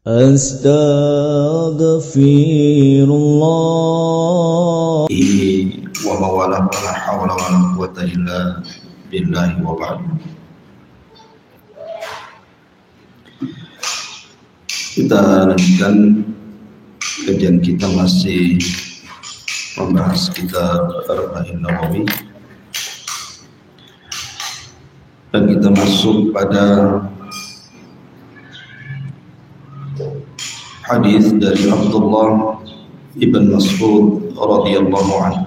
Astaghfirullah wa mawalah la hawla wa la quwwata illa billahi wa ba'd. Kita lanjutkan kajian kita, masih membahas kitab Arba'in Nawawi, dan kita masuk pada hadis dari Abdullah ibn Mas'ud radhiyallahu anhu.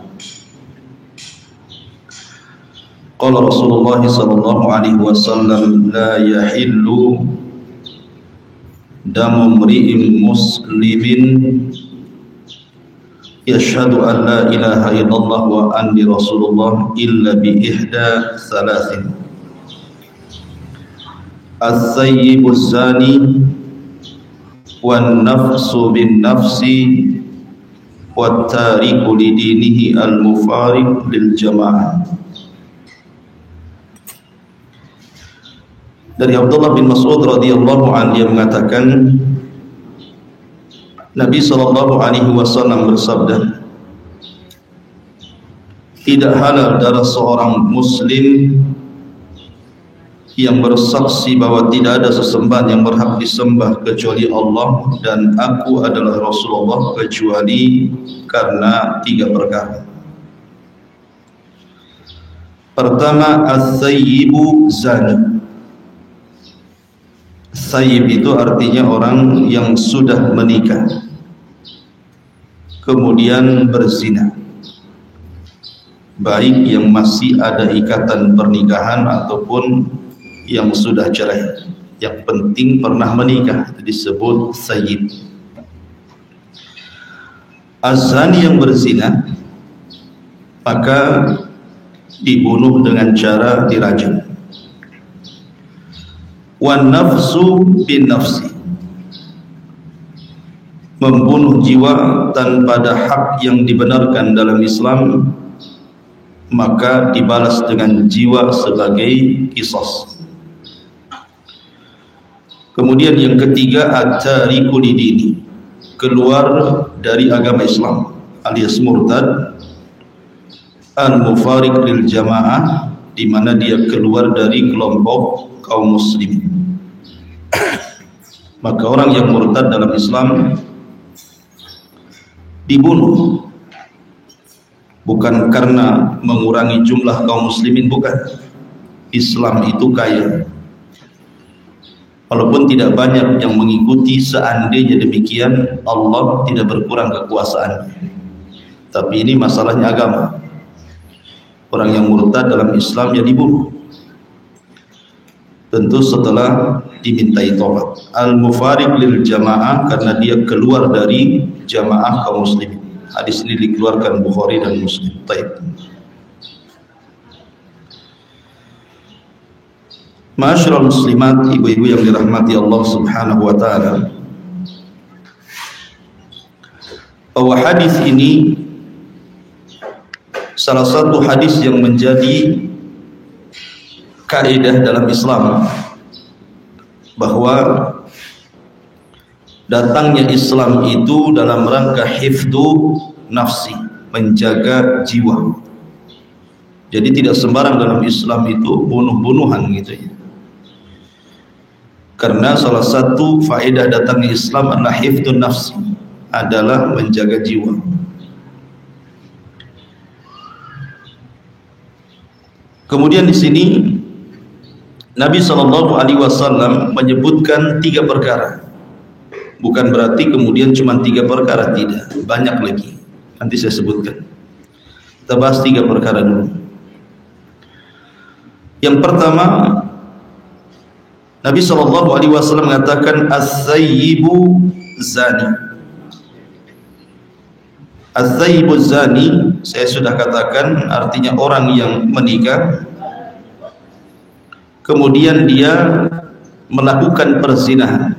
Qala Rasulullah sallallahu alaihi wasallam, la yahillu damu mri'in muslimin yashhadu an la ilaha illallah wa anni rasulullah illa bi ihda thalathin: as-sayyibu zani wan nafsu bin nafsi wat tariku lidinihi al mufariq lil jamaah. Dari Abdullah bin Mas'ud radhiyallahu anhu, dia mengatakan Nabi sallallahu alaihi wasallam bersabda, tidak halal darah seorang muslim yang bersaksi bahwa tidak ada sesembahan yang berhak disembah kecuali Allah dan aku adalah Rasulullah, kecuali karena tiga perkara. Pertama, as-sayyibu zani. Sayyib itu artinya orang yang sudah menikah kemudian berzina, baik yang masih ada ikatan pernikahan ataupun yang sudah cerai, yang penting pernah menikah, itu disebut sayyib. Az-zani yang berzina maka dibunuh dengan cara dirajam. Wan nafsu bin nafsi, membunuh jiwa tanpa ada hak yang dibenarkan dalam Islam maka dibalas dengan jiwa sebagai qisas. Kemudian yang ketiga, at-tariku lidini, keluar dari agama Islam alias murtad, al-mufariq lil jamaah, di mana dia keluar dari kelompok kaum muslimin. Maka orang yang murtad dalam Islam dibunuh, bukan karena mengurangi jumlah kaum muslimin, bukan. Islam itu kaya, walaupun tidak banyak yang mengikuti. Seandainya demikian, Allah tidak berkurang kekuasaannya. Tapi ini masalahnya agama. Orang yang murtad dalam Islam ya dibunuh, tentu setelah dimintai tobat. Al-mufariq lil jamaah, karena dia keluar dari jamaah kaum muslimin. Hadis ini dikeluarkan Bukhari dan Muslim. Baik. Ma'asyiral muslimat, ibu-ibu yang dirahmati Allah Subhanahu wa taala, bahwa hadis ini salah satu hadis yang menjadi kaidah dalam Islam, bahwa datangnya Islam itu dalam rangka hifdzu nafsi, menjaga jiwa. Jadi tidak sembarang dalam Islam itu bunuh-bunuhan gitu ya. Karena salah satu faedah datangnya Islam adalah hifdzun nafsi, adalah menjaga jiwa. Kemudian di sini Nabi sallallahu alaihi wasallam menyebutkan tiga perkara. Bukan berarti kemudian cuma tiga perkara, tidak, banyak lagi. Nanti saya sebutkan. Kita bahas tiga perkara dulu. Yang pertama, Nabi sallallahu alaihi wasallam mengatakan as-sayyibu zani. Az-sayyibu zani, saya sudah katakan, artinya orang yang menikah kemudian dia melakukan perzinahan,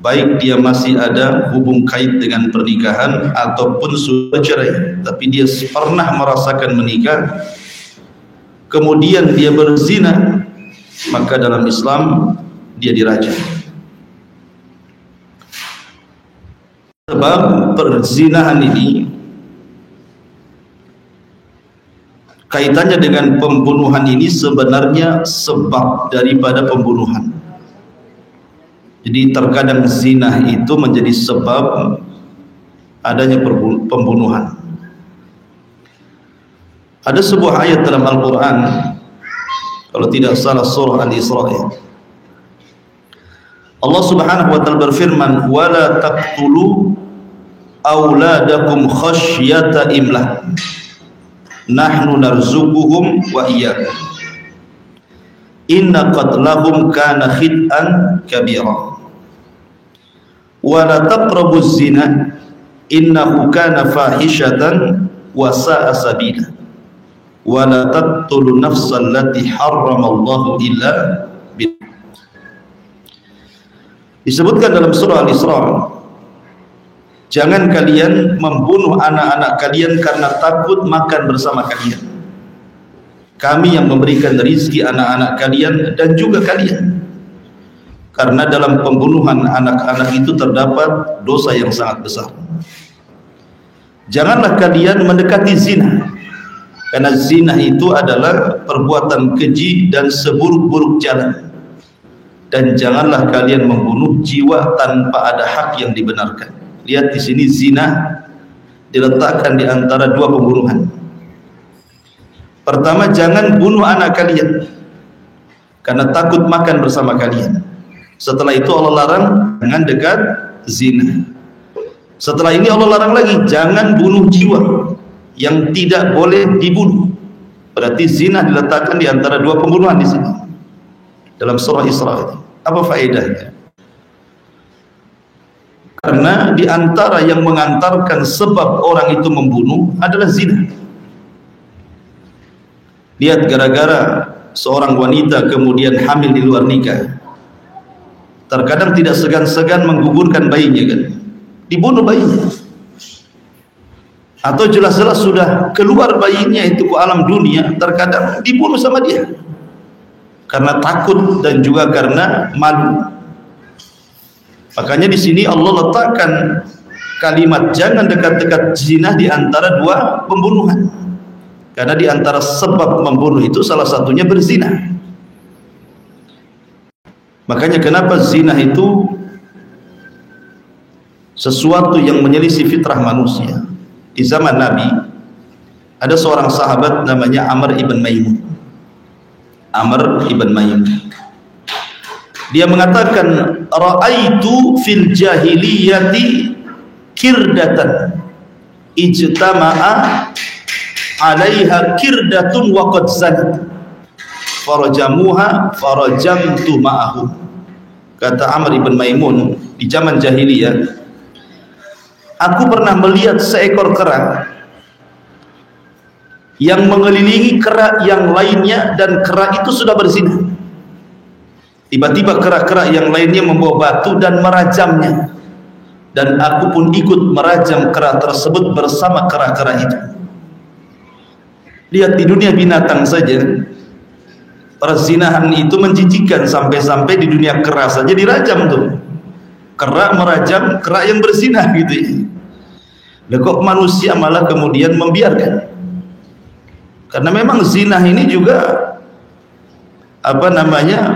baik dia masih ada hubung kait dengan pernikahan ataupun sudah cerai, tapi dia pernah merasakan menikah kemudian dia berzina, maka dalam Islam dia dirajam. Sebab perzinahan ini kaitannya dengan pembunuhan ini sebenarnya sebab daripada pembunuhan. Jadi terkadang zina itu menjadi sebab adanya pembunuhan. Ada sebuah ayat dalam Al-Quran, kalau tidak salah surah Al-Isra, Allah Subhanahu wa taala berfirman, "Wala taqtulu auladakum khasyata imlah. Nahnu narzuquhum wa iyyakum. Inna qatlahum kana khit'an kabira. Wala taqrabuz zina innahu kana fahishatan wa sa'a sabila. Wala taqtulu nafsal lati harramallahu illa bil." Disebutkan dalam surah Al-Isra, jangan kalian membunuh anak-anak kalian karena takut makan bersama kalian. Kami yang memberikan rizki anak-anak kalian dan juga kalian. Karena dalam pembunuhan anak-anak itu terdapat dosa yang sangat besar. Janganlah kalian mendekati zina, karena zina itu adalah perbuatan keji dan seburuk-buruk jalan. Dan janganlah kalian membunuh jiwa tanpa ada hak yang dibenarkan. Lihat di sini zina diletakkan di antara dua pembunuhan. Pertama, jangan bunuh anak kalian karena takut makan bersama kalian. Setelah itu Allah larang jangan dekat zina. Setelah ini Allah larang lagi jangan bunuh jiwa yang tidak boleh dibunuh. Berarti zina diletakkan di antara dua pembunuhan di sini dalam surah Isra. Apa faedahnya? Karena di antara yang mengantarkan sebab orang itu membunuh adalah zina. Lihat, gara-gara seorang wanita kemudian hamil di luar nikah, terkadang tidak segan-segan menggugurkan bayinya, kan? Dibunuh bayinya. Atau jelas-jelas sudah keluar bayinya itu ke alam dunia, terkadang dibunuh sama dia karena takut dan juga karena malu. Makanya di sini Allah letakkan kalimat jangan dekat-dekat zina di antara dua pembunuhan. Karena di antara sebab membunuh itu salah satunya berzina. Makanya kenapa zina itu sesuatu yang menyelisih fitrah manusia. Di zaman Nabi ada seorang sahabat namanya Amr ibn Maimun. Amr ibn Maimun, dia mengatakan, ra'aitu fil jahiliyati kirdatan ijtama'a 'alaiha kirdatun wa qad zanat farajamuha farajamtu ma'ahu. Kata Amr ibn Maimun, di zaman jahiliyah aku pernah melihat seekor kera yang mengelilingi kera yang lainnya, dan kera itu sudah berzina. Tiba-tiba kera-kera yang lainnya membawa batu dan merajamnya, dan aku pun ikut merajam kera tersebut bersama kera-kera itu. Lihat, di dunia binatang saja perzinahan itu menjijikkan, sampai-sampai di dunia kera saja dirajam tuh. Kera merajam kera yang berzina gitu ya. Lah kok manusia malah kemudian membiarkan? Karena memang zina ini juga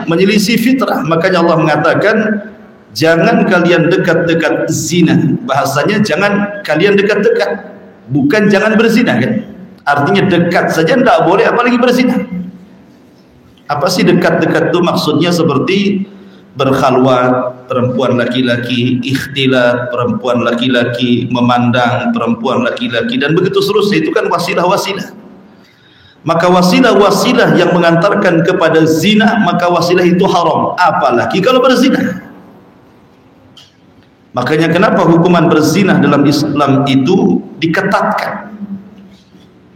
menyelisih fitrah. Makanya Allah mengatakan jangan kalian dekat-dekat zina. Bahasanya jangan kalian dekat-dekat, bukan jangan berzina, kan? Artinya dekat saja tidak boleh, apalagi berzina. Apa sih dekat-dekat itu? Maksudnya seperti berkhalwat perempuan laki-laki, ikhtilat perempuan laki-laki, memandang perempuan laki-laki, dan begitu seterusnya. Itu kan wasilah-wasilah. Maka wasilah-wasilah yang mengantarkan kepada zina, maka wasilah itu haram, apalagi kalau berzina. Makanya kenapa hukuman berzina dalam Islam itu diketatkan.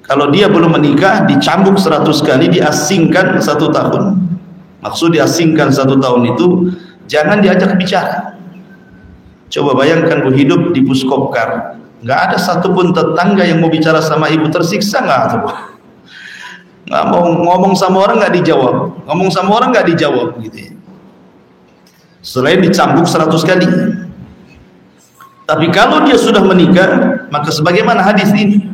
Kalau dia belum menikah, dicambuk 100 kali, diasingkan 1 tahun. Maksud diasingkan 1 tahun itu jangan diajak bicara. Coba bayangkan bu hidup di Puskopkar, nggak ada satupun tetangga yang mau bicara sama ibu, tersiksa nggak tuh? Nggak mau ngomong sama orang, nggak dijawab, ngomong sama orang nggak dijawab gitu ya. Selain dicambuk 100 kali. Tapi kalau dia sudah menikah, maka sebagaimana hadis ini,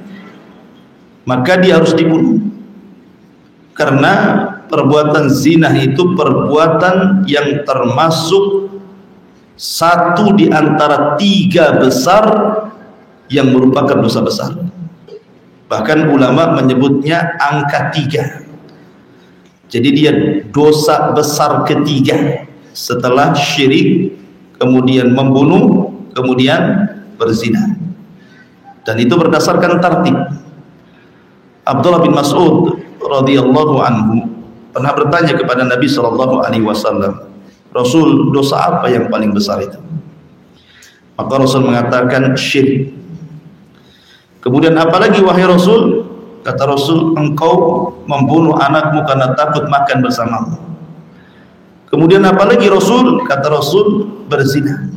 maka dia harus dibunuh. Karena perbuatan zina itu perbuatan yang termasuk satu di antara 3 besar yang merupakan dosa besar. Bahkan ulama menyebutnya angka 3. Jadi dia dosa besar ketiga setelah syirik, kemudian membunuh, kemudian berzina. Dan itu berdasarkan tartib. Abdullah bin Mas'ud radhiyallahu anhu pernah bertanya kepada Nabi sallallahu alaihi wasallam, "Rasul, dosa apa yang paling besar itu?" Maka Rasul mengatakan syirik. Kemudian apalagi wahai Rasul? Kata Rasul, engkau membunuh anakmu karena takut makan bersamamu. Kemudian apalagi Rasul? Kata Rasul, berzina.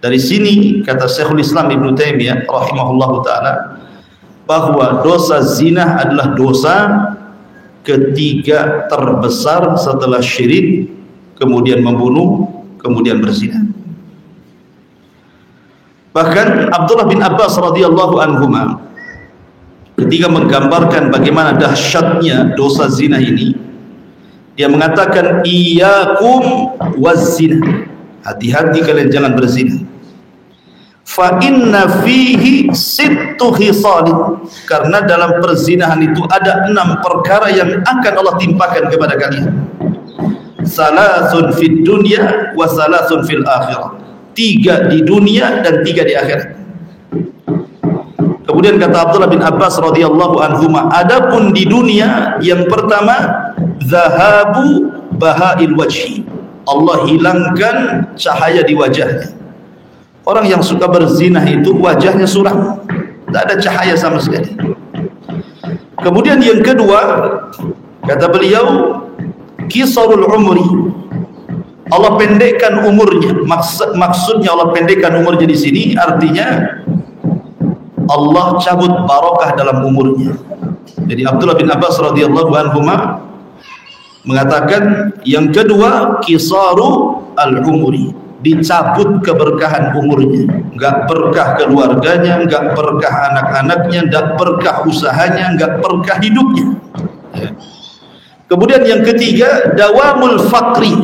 Dari sini kata Syekhul Islam Ibnu Taimiyah rahimahullahu taala bahwa dosa zina adalah dosa ketiga terbesar setelah syirik, kemudian membunuh, kemudian berzina. Bahkan Abdullah bin Abbas radhiyallahu anhuma ketika menggambarkan bagaimana dahsyatnya dosa zina ini, dia mengatakan iyyakum waz-zina, hati-hati kalian jangan berzina. Fa inna fihi sittu khisalin, karena dalam perzinahan itu ada 6 perkara yang akan Allah timpakan kepada kalian. Salasun fid dunya wa salasun fil akhirah, 3 di dunia dan 3 di akhirat. Kemudian kata Abdullah bin Abbas radhiyallahu anhuma, adapun di dunia yang pertama zahabu bahail wajhi, Allah hilangkan cahaya di wajahnya. Orang yang suka berzina itu wajahnya suram, tidak ada cahaya sama sekali. Kemudian yang kedua kata beliau qisarul umri, Allah pendekkan umurnya. Maksudnya Allah pendekkan umurnya di sini artinya Allah cabut barokah dalam umurnya. Jadi Abdullah bin Abbas radhiyallahu anhuma mengatakan yang kedua qisaru al-umri, dicabut keberkahan umurnya, enggak berkah keluarganya, enggak berkah anak-anaknya, enggak berkah usahanya, enggak berkah hidupnya. Kemudian yang ketiga dawamul fakri,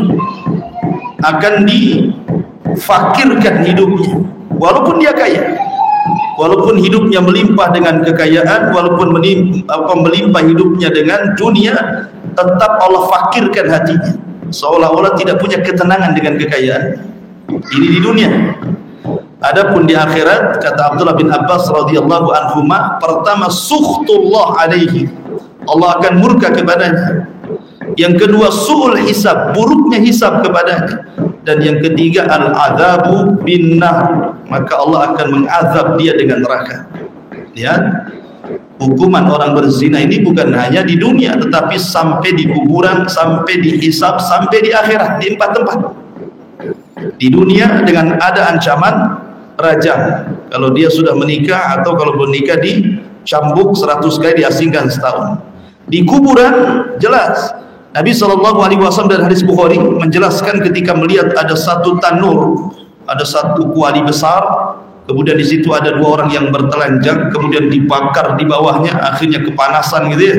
akan difakirkan hidupnya walaupun dia kaya. Walaupun hidupnya melimpah dengan kekayaan, walaupun melimpah hidupnya dengan dunia, tetap Allah fakirkan hatinya, seolah-olah tidak punya ketenangan dengan kekayaan. Ini di dunia. Adapun di akhirat kata Abdullah bin Abbas radhiyallahu anhuma, pertama sukhtullah alaihi, Allah akan murka kepadanya. Yang kedua su'ul hisab, buruknya hisab kepadanya. Dan yang ketiga al-adzabu bin-nar, maka Allah akan mengazab dia dengan neraka. Lihat, hukuman orang berzina ini bukan hanya di dunia, tetapi sampai di kuburan, sampai di hisab, sampai di akhirat, di 4 tempat. Di dunia dengan ada ancaman rajam kalau dia sudah menikah, atau kalau belum nikah dicambuk 100 kali, diasingkan setahun. Di kuburan jelas Nabi SAW dari hadis Bukhari menjelaskan ketika melihat ada satu tanur, ada satu kuali besar, kemudian di situ ada 2 orang yang bertelanjang, kemudian dibakar di bawahnya, akhirnya kepanasan gitu ya.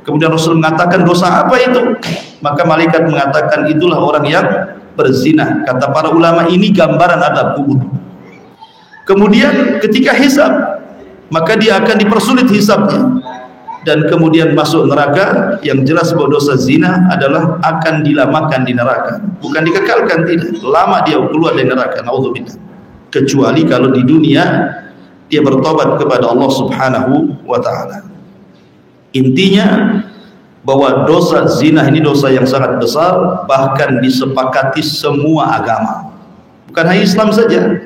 Kemudian Rasul mengatakan, dosa apa itu? Maka malaikat mengatakan, itulah orang yang berzina. Kata para ulama, ini gambaran adab kubur. Kemudian ketika hisab, maka dia akan dipersulit hisabnya, dan kemudian masuk neraka. Yang jelas bahwa dosa zina adalah akan dilamakan di neraka, bukan dikekalkan, tidak. Lama dia keluar dari neraka, naudzubillah. Kecuali kalau di dunia dia bertobat kepada Allah Subhanahu wa taala. Intinya bahwa dosa zina ini dosa yang sangat besar, bahkan disepakati semua agama, bukan hanya Islam saja.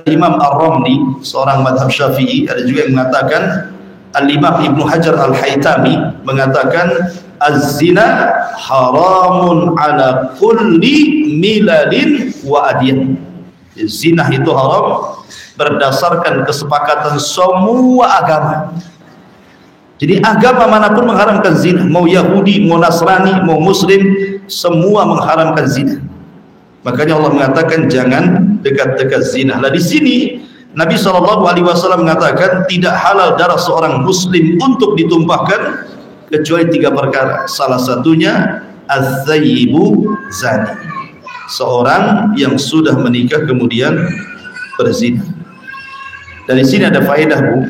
Imam Ar-Ramli, seorang madhab Syafi'i, ada juga yang mengatakan, Al-Imam Ibnu Hajar Al-Haytami mengatakan, az-zina haramun ala kulli milalin wa adyan. Zina itu haram berdasarkan kesepakatan semua agama. Jadi agama manapun mengharamkan zina, mau Yahudi, mau Nasrani, mau Muslim, semua mengharamkan zina. Makanya Allah mengatakan jangan dekat-dekat zina. Lah di sini Nabi SAW mengatakan tidak halal darah seorang muslim untuk ditumpahkan kecuali 3 perkara. Salah satunya az-zayyibu zani, seorang yang sudah menikah kemudian berzina. Dari sini ada faedah, Bu,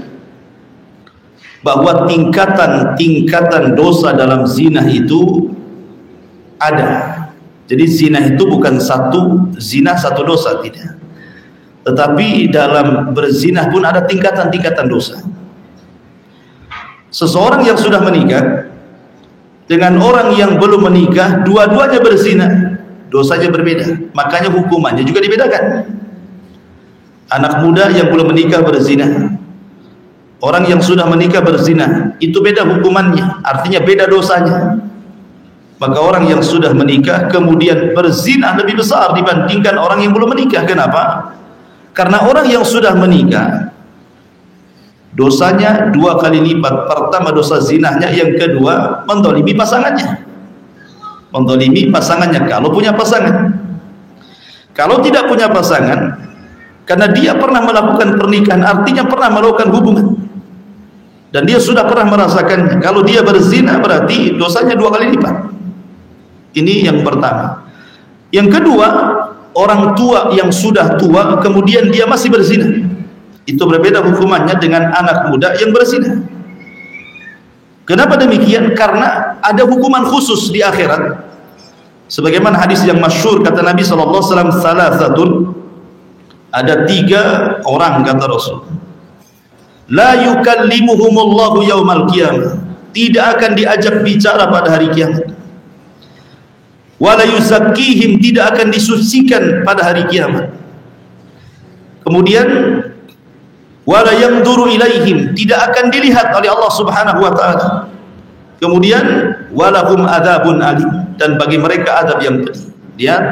bahwa tingkatan dosa dalam zina itu ada. Jadi zina itu bukan satu dosa, tidak. Tetapi dalam berzina pun ada tingkatan dosa. Seseorang yang sudah menikah dengan orang yang belum menikah, dua-duanya berzina, dosanya berbeda. Makanya hukumannya juga dibedakan. Anak muda yang belum menikah berzina, orang yang sudah menikah berzina, itu beda hukumannya, artinya beda dosanya. Maka orang yang sudah menikah kemudian berzina lebih besar dibandingkan orang yang belum menikah. Kenapa? Karena orang yang sudah menikah dosanya 2 kali lipat. Pertama dosa zinahnya, yang kedua mendolimi pasangannya. Mendolimi pasangannya kalau punya pasangan. Kalau tidak punya pasangan, karena dia pernah melakukan pernikahan, artinya pernah melakukan hubungan, dan dia sudah pernah merasakannya. Kalau dia berzina berarti dosanya 2 kali lipat. Ini yang pertama. Yang kedua, orang tua yang sudah tua kemudian dia masih berzina, itu berbeda hukumannya dengan anak muda yang berzina. Kenapa demikian? Karena ada hukuman khusus di akhirat. Sebagaimana hadis yang masyhur kata Nabi SAW, salasatun, ada 3 orang kata Rasul, la yukallimuhumullahu yaumal qiyamah, tidak akan diajak bicara pada hari kiamat. Wala yuzakkihim, tidak akan disucikan pada hari kiamat. Kemudian wala yanzuru ilaihim, tidak akan dilihat oleh Allah Subhanahu wa taala. Kemudian walahum adzabun alim, dan bagi mereka azab yang pedih. Lihat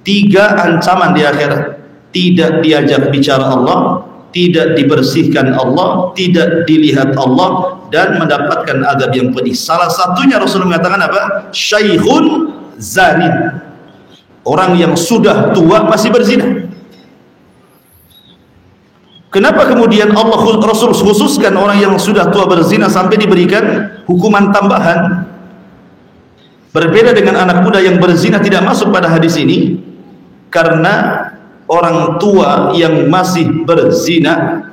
3 ancaman di akhirat. Tidak diajak bicara Allah, tidak dibersihkan Allah, tidak dilihat Allah, dan mendapatkan azab yang pedih. Salah satunya Rasulullah mengatakan apa? Syaikhun zanin, orang yang sudah tua masih berzina. Kenapa kemudian Allah Rasul khususkan orang yang sudah tua berzina sampai diberikan hukuman tambahan? Berbeda dengan anak muda yang berzina tidak masuk pada hadis ini, karena orang tua yang masih berzina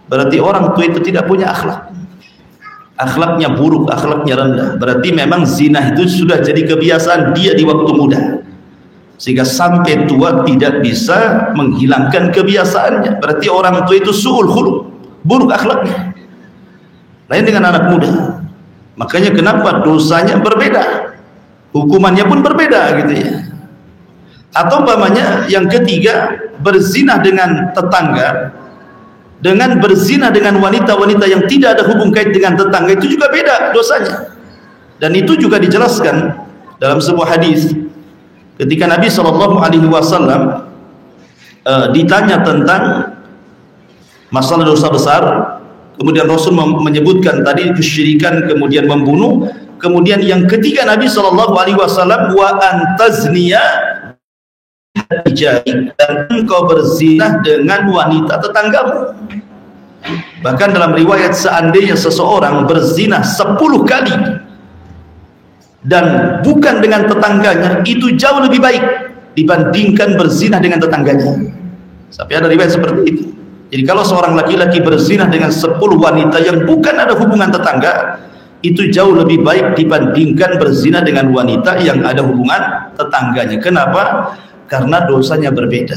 berarti orang tua itu tidak punya akhlak, akhlaknya buruk, akhlaknya rendah. Berarti memang zina itu sudah jadi kebiasaan dia di waktu muda, sehingga sampai tua tidak bisa menghilangkan kebiasaannya. Berarti orang tua itu su'ul khuluq, buruk akhlaknya. Lain dengan anak muda. Makanya kenapa dosanya berbeda, hukumannya pun berbeda gitu ya. Atau umpamanya yang ketiga, berzina dengan tetangga dengan berzina dengan wanita-wanita yang tidak ada hubung kait dengan tetangga, itu juga beda dosanya. Dan itu juga dijelaskan dalam sebuah hadis ketika Nabi SAW ditanya tentang masalah dosa besar, kemudian Rasul menyebutkan tadi kesyirikan, kemudian membunuh, kemudian yang ketiga Nabi SAW, wa antazniya, dan engkau berzina dengan wanita tetanggamu. Bahkan dalam riwayat, seandainya seseorang berzina 10 kali dan bukan dengan tetangganya, itu jauh lebih baik dibandingkan berzina dengan tetangganya. Sampai ada riwayat seperti itu. Jadi kalau seorang laki-laki berzina dengan 10 wanita yang bukan ada hubungan tetangga, itu jauh lebih baik dibandingkan berzina dengan wanita yang ada hubungan tetangganya. Kenapa? Karena dosanya berbeda.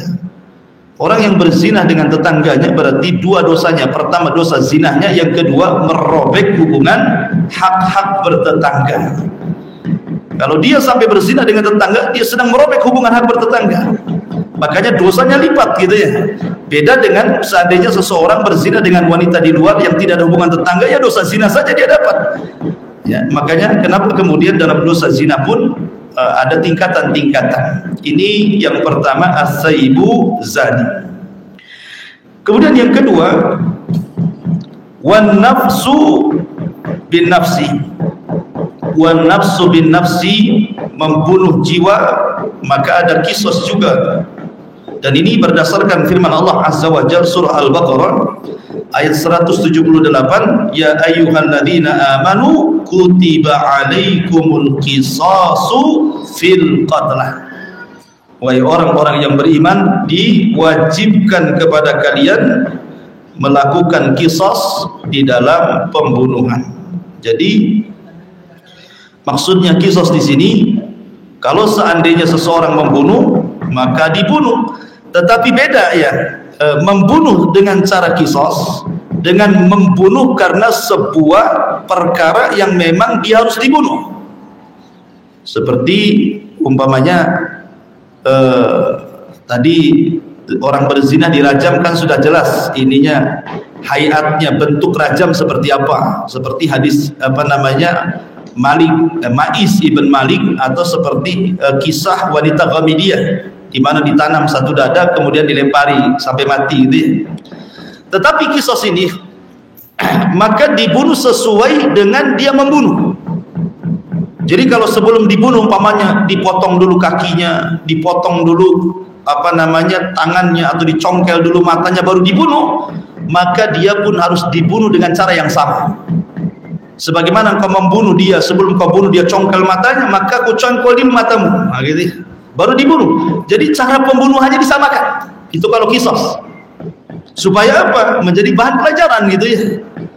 Orang yang berzina dengan tetangganya berarti 2 dosanya. Pertama dosa zinahnya, yang kedua merobek hubungan hak-hak bertetangga. Kalau dia sampai berzina dengan tetangga, dia sedang merobek hubungan hak bertetangga. Makanya dosanya lipat gitu ya. Beda dengan seandainya seseorang berzina dengan wanita di luar yang tidak ada hubungan tetangga, ya dosa zina saja dia dapat. Ya, makanya kenapa kemudian dalam dosa zina pun ada tingkatan-tingkatan. Ini yang pertama, as-sayyibu zani. Kemudian yang kedua, wan nafsu bin nafsi. Wan nafsu bin nafsi, membunuh jiwa maka ada kisos juga. Dan ini berdasarkan firman Allah Azza wa Jalla surah Al-Baqarah ayat 178, ya ayyuhalladzina amanu kutiba alaikumul qisasu fil qatlah. Wahai orang-orang yang beriman, diwajibkan kepada kalian melakukan kisos di dalam pembunuhan. Jadi maksudnya kisos di sini, kalau seandainya seseorang membunuh maka dibunuh. Tetapi beda ya, membunuh dengan cara kisos dengan membunuh karena sebuah perkara yang memang dia harus dibunuh. Seperti umpamanya tadi orang berzina dirajam, kan sudah jelas ininya, hayatnya, bentuk rajam seperti apa, seperti hadis Ma'is ibn Malik, atau seperti kisah wanita Ghamidiyah di mana ditanam satu dada kemudian dilempari sampai mati gitu ya. Tetapi kisos ini maka dibunuh sesuai dengan dia membunuh. Jadi kalau sebelum dibunuh umpamanya dipotong dulu kakinya, dipotong dulu tangannya, atau dicongkel dulu matanya baru dibunuh, maka dia pun harus dibunuh dengan cara yang sama. Sebagaimana kau membunuh dia, sebelum kau bunuh dia congkel matanya, maka kau congkelin matamu, nah, gitu, baru dibunuh. Jadi cara pembunuhannya disamakan. Itu kalau kisos. Supaya apa? Menjadi bahan pelajaran gitu ya.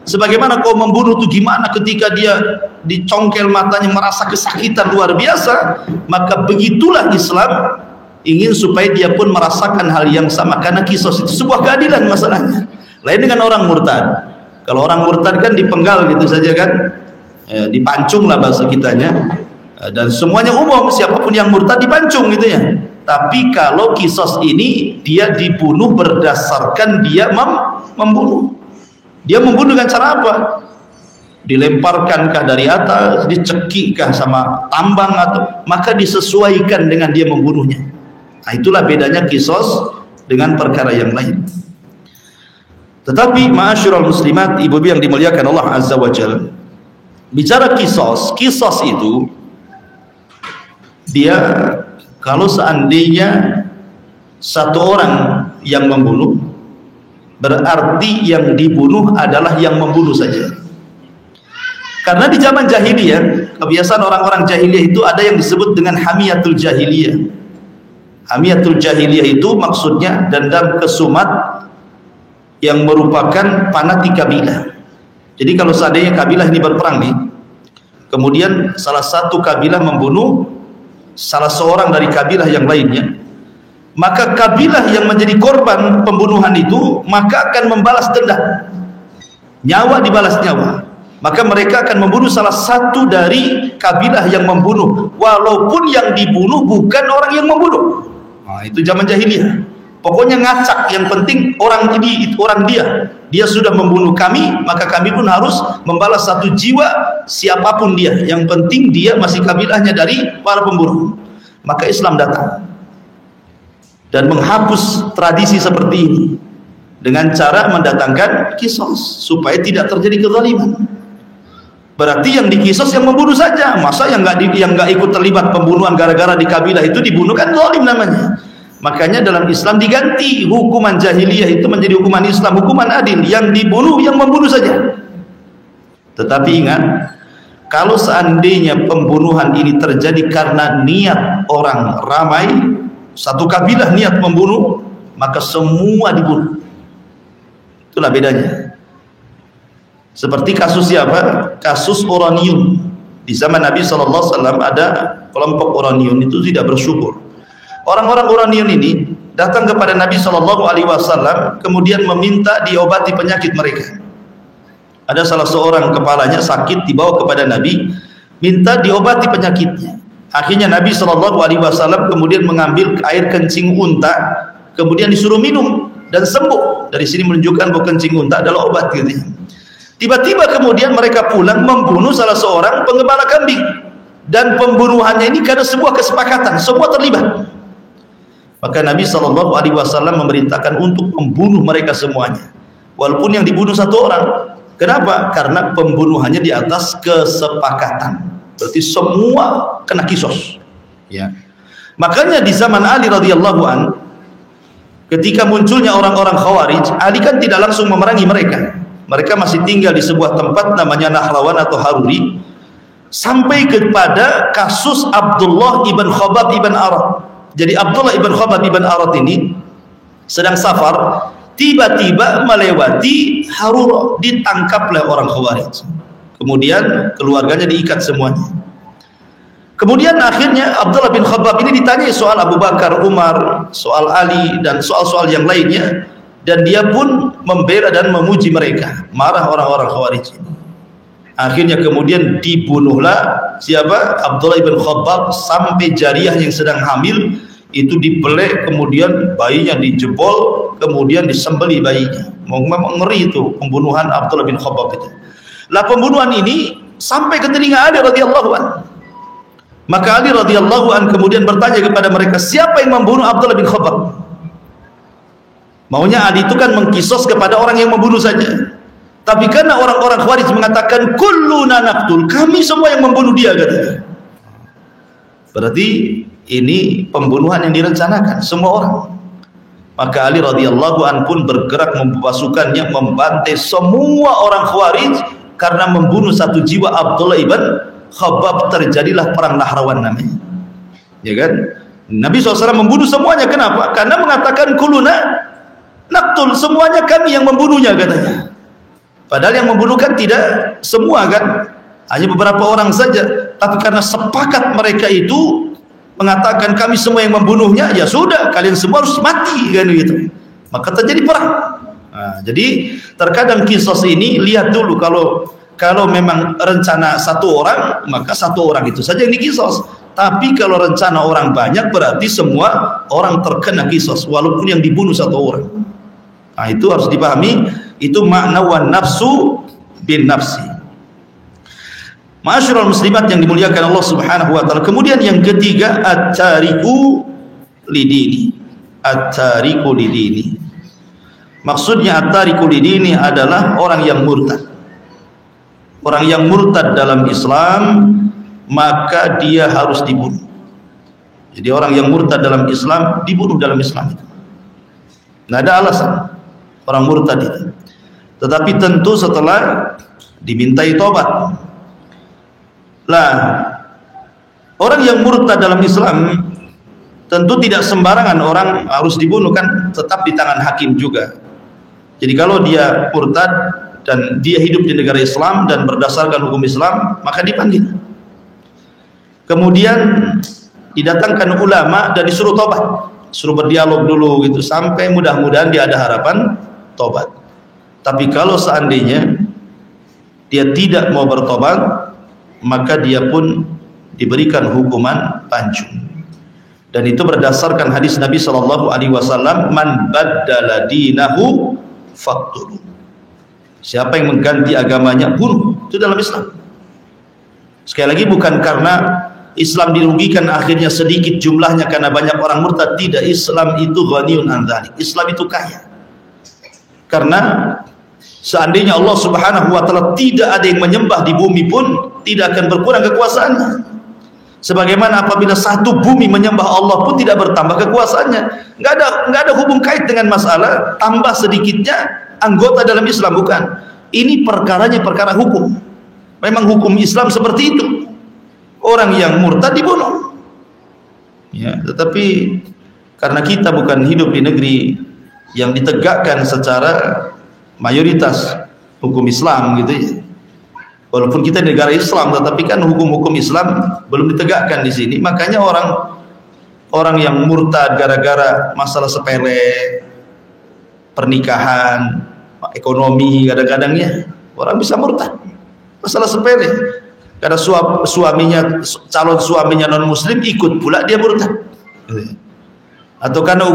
Sebagaimana kau membunuh itu gimana ketika dia dicongkel matanya merasa kesakitan luar biasa, maka begitulah Islam ingin supaya dia pun merasakan hal yang sama, karena kisos itu sebuah keadilan masalahnya. Lain dengan orang murtad. Kalau orang murtad kan dipenggal gitu saja kan, dipancung lah bahasa kitanya, dan semuanya umum, siapapun yang murtad dipancung gitu ya. Tapi kalau kisos ini dia dibunuh berdasarkan dia membunuh. Dia membunuh dengan cara apa? Dilemparkankah dari atas, dicekikkah sama tambang, atau maka disesuaikan dengan dia membunuhnya. Nah, itulah bedanya kisos dengan perkara yang lain. Tetapi ma'asyiral muslimat, ibu-ibu yang dimuliakan Allah Azza wa Jalla, bicara kisos itu dia kalau seandainya satu orang yang membunuh, berarti yang dibunuh adalah yang membunuh saja. Karena di zaman jahiliyah, kebiasaan orang-orang jahiliyah itu ada yang disebut dengan hamiyatul jahiliyah. Hamiyatul jahiliyah itu maksudnya dendam kesumat yang merupakan panati kabilah. Jadi kalau seandainya kabilah ini berperang nih, kemudian salah satu kabilah membunuh salah seorang dari kabilah yang lainnya, maka kabilah yang menjadi korban pembunuhan itu maka akan membalas dendam, nyawa dibalas nyawa, maka mereka akan membunuh salah satu dari kabilah yang membunuh, walaupun yang dibunuh bukan orang yang membunuh. Nah, itu zaman jahiliyah. Pokoknya ngacak, yang penting orang ini, orang dia sudah membunuh kami, maka kami pun harus membalas satu jiwa siapapun dia, yang penting dia masih kabilahnya dari para pembunuh. Maka Islam datang dan menghapus tradisi seperti ini dengan cara mendatangkan kisos supaya tidak terjadi kezaliman. Berarti yang dikisos yang membunuh saja, masa yang nggak ikut terlibat pembunuhan gara-gara di kabilah itu dibunuh, kan zalim namanya. Makanya dalam Islam diganti hukuman jahiliyah itu menjadi hukuman Islam, hukuman adil, yang dibunuh yang membunuh saja. Tetapi ingat, kalau seandainya pembunuhan ini terjadi karena niat orang ramai, satu kabilah niat membunuh, maka semua dibunuh. Itulah bedanya. Seperti kasus siapa? Kasus Oraniun. Di zaman Nabi SAW ada kelompok Oraniun itu tidak bersyukur. Orang-orang Oraniun ini datang kepada Nabi SAW, kemudian meminta diobati penyakit mereka. Ada salah seorang kepalanya sakit, dibawa kepada Nabi, minta diobati penyakitnya. Akhirnya Nabi SAW kemudian mengambil air kencing unta, kemudian disuruh minum dan sembuh. Dari sini menunjukkan bahwa kencing unta adalah obat gitu. Tiba-tiba kemudian mereka pulang membunuh salah seorang penggembala kambing, dan pembunuhannya ini karena sebuah kesepakatan, semua terlibat. Maka Nabi SAW memerintahkan untuk membunuh mereka semuanya, walaupun yang dibunuh satu orang. Kenapa? Karena pembunuhannya di atas kesepakatan. Berarti semua kena kisos. Ya. Makanya di zaman Ali radhiyallahu an, ketika munculnya orang-orang Khawarij, Ali kan tidak langsung memerangi mereka. Mereka masih tinggal di sebuah tempat namanya Nahrawan atau Haruri, sampai kepada kasus Abdullah ibn Khabbab ibn Arat. Jadi Abdullah ibn Khabbab ibn Arat ini sedang safar, tiba-tiba melewati Harura, ditangkap oleh orang Khawarij. Kemudian keluarganya diikat semuanya. Kemudian akhirnya Abdullah bin Khabbab ini ditanya soal Abu Bakar, Umar, soal Ali, dan soal-soal yang lainnya, dan dia pun membela dan memuji mereka. Marah orang-orang Khawarij ini. Akhirnya kemudian dibunuhlah siapa? Abdullah bin Khabbab, sampai jariyah yang sedang hamil itu dibelek, kemudian bayinya dijebol, kemudian disembelih bayinya. Memang ngeri itu pembunuhan Abdullah bin Khabbab itu. Lah pembunuhan ini sampai ke telinga Ali radhiyallahu an. Maka Ali radhiyallahu an kemudian bertanya kepada mereka, siapa yang membunuh Abdullah bin Khabbab? Maunya Ali itu kan mengkisos kepada orang yang membunuh saja. Tapi karena orang-orang Khawarij mengatakan kulluna naqtul, kami semua yang membunuh dia, katanya. Berarti ini pembunuhan yang direncanakan semua orang. Maka Ali radhiyallahu an pun bergerak pasukannya membantai semua orang Khawarij karena membunuh satu jiwa Abdullah ibn Khabbab. Terjadilah perang Nahrawan namanya. Ya kan? Nabi SAW membunuh semuanya. Kenapa? Karena mengatakan kuluna naqtul, semuanya kami yang membunuhnya, katanya. Padahal yang membunuh kan tidak semua kan, hanya beberapa orang saja. Tapi karena sepakat mereka itu mengatakan kami semua yang membunuhnya, ya sudah, kalian semua harus mati, kan gitu. Maka terjadi perang. Nah, jadi terkadang kisos ini lihat dulu, kalau memang rencana satu orang, maka satu orang itu saja yang dikisos. Tapi kalau rencana orang banyak, berarti semua orang terkena kisos walaupun yang dibunuh satu orang. Nah, itu harus dipahami, itu makna wan nafsu bin nafsi. Ma'asyiral muslimat yang dimuliakan Allah Subhanahu wa taala. Kemudian yang ketiga, at-tariku lidini. At-tariku lidini. Maksudnya at-tariku lidini adalah orang yang murtad. Orang yang murtad dalam Islam, maka dia harus dibunuh. Jadi orang yang murtad dalam Islam dibunuh dalam Islam itu. Tidak ada alasan orang murtad itu. Tetapi tentu setelah dimintai tobat. Lah, orang yang murtad dalam Islam tentu tidak sembarangan orang harus dibunuh, kan tetap di tangan hakim juga. Jadi kalau dia murtad dan dia hidup di negara Islam dan berdasarkan hukum Islam, maka dipanggil. Kemudian didatangkan ulama dan disuruh tobat, suruh berdialog dulu gitu, sampai mudah-mudahan dia ada harapan tobat. Tapi kalau seandainya dia tidak mau bertobat, maka dia pun diberikan hukuman pancung. Dan itu berdasarkan hadis Nabi SAW, man baddala dinahu faqtuluh. Siapa yang mengganti agamanya, bunuh. Itu dalam Islam. Sekali lagi, bukan karena Islam dirugikan akhirnya sedikit jumlahnya karena banyak orang murtad. Tidak, Islam itu ghaniyun an dzalik. Islam itu kaya. Karena seandainya Allah Subhanahu wa taala tidak ada yang menyembah di bumi pun, tidak akan berkurang kekuasaannya. Sebagaimana apabila satu bumi menyembah Allah pun tidak bertambah kekuasaannya. Enggak ada hubung kait dengan masalah tambah sedikitnya anggota dalam Islam, bukan. Ini perkaranya perkara hukum. Memang hukum Islam seperti itu. Orang yang murtad dibunuh. Ya, tetapi karena kita bukan hidup di negeri yang ditegakkan secara mayoritas hukum Islam gitu ya. Walaupun kita negara Islam, tetapi kan hukum-hukum Islam belum ditegakkan di sini. Makanya orang yang murtad gara-gara masalah sepele, pernikahan, ekonomi, kadang-kadangnya orang bisa murtad. Masalah sepele. Karena calon suaminya non muslim ikut pula dia murtad. Atau karena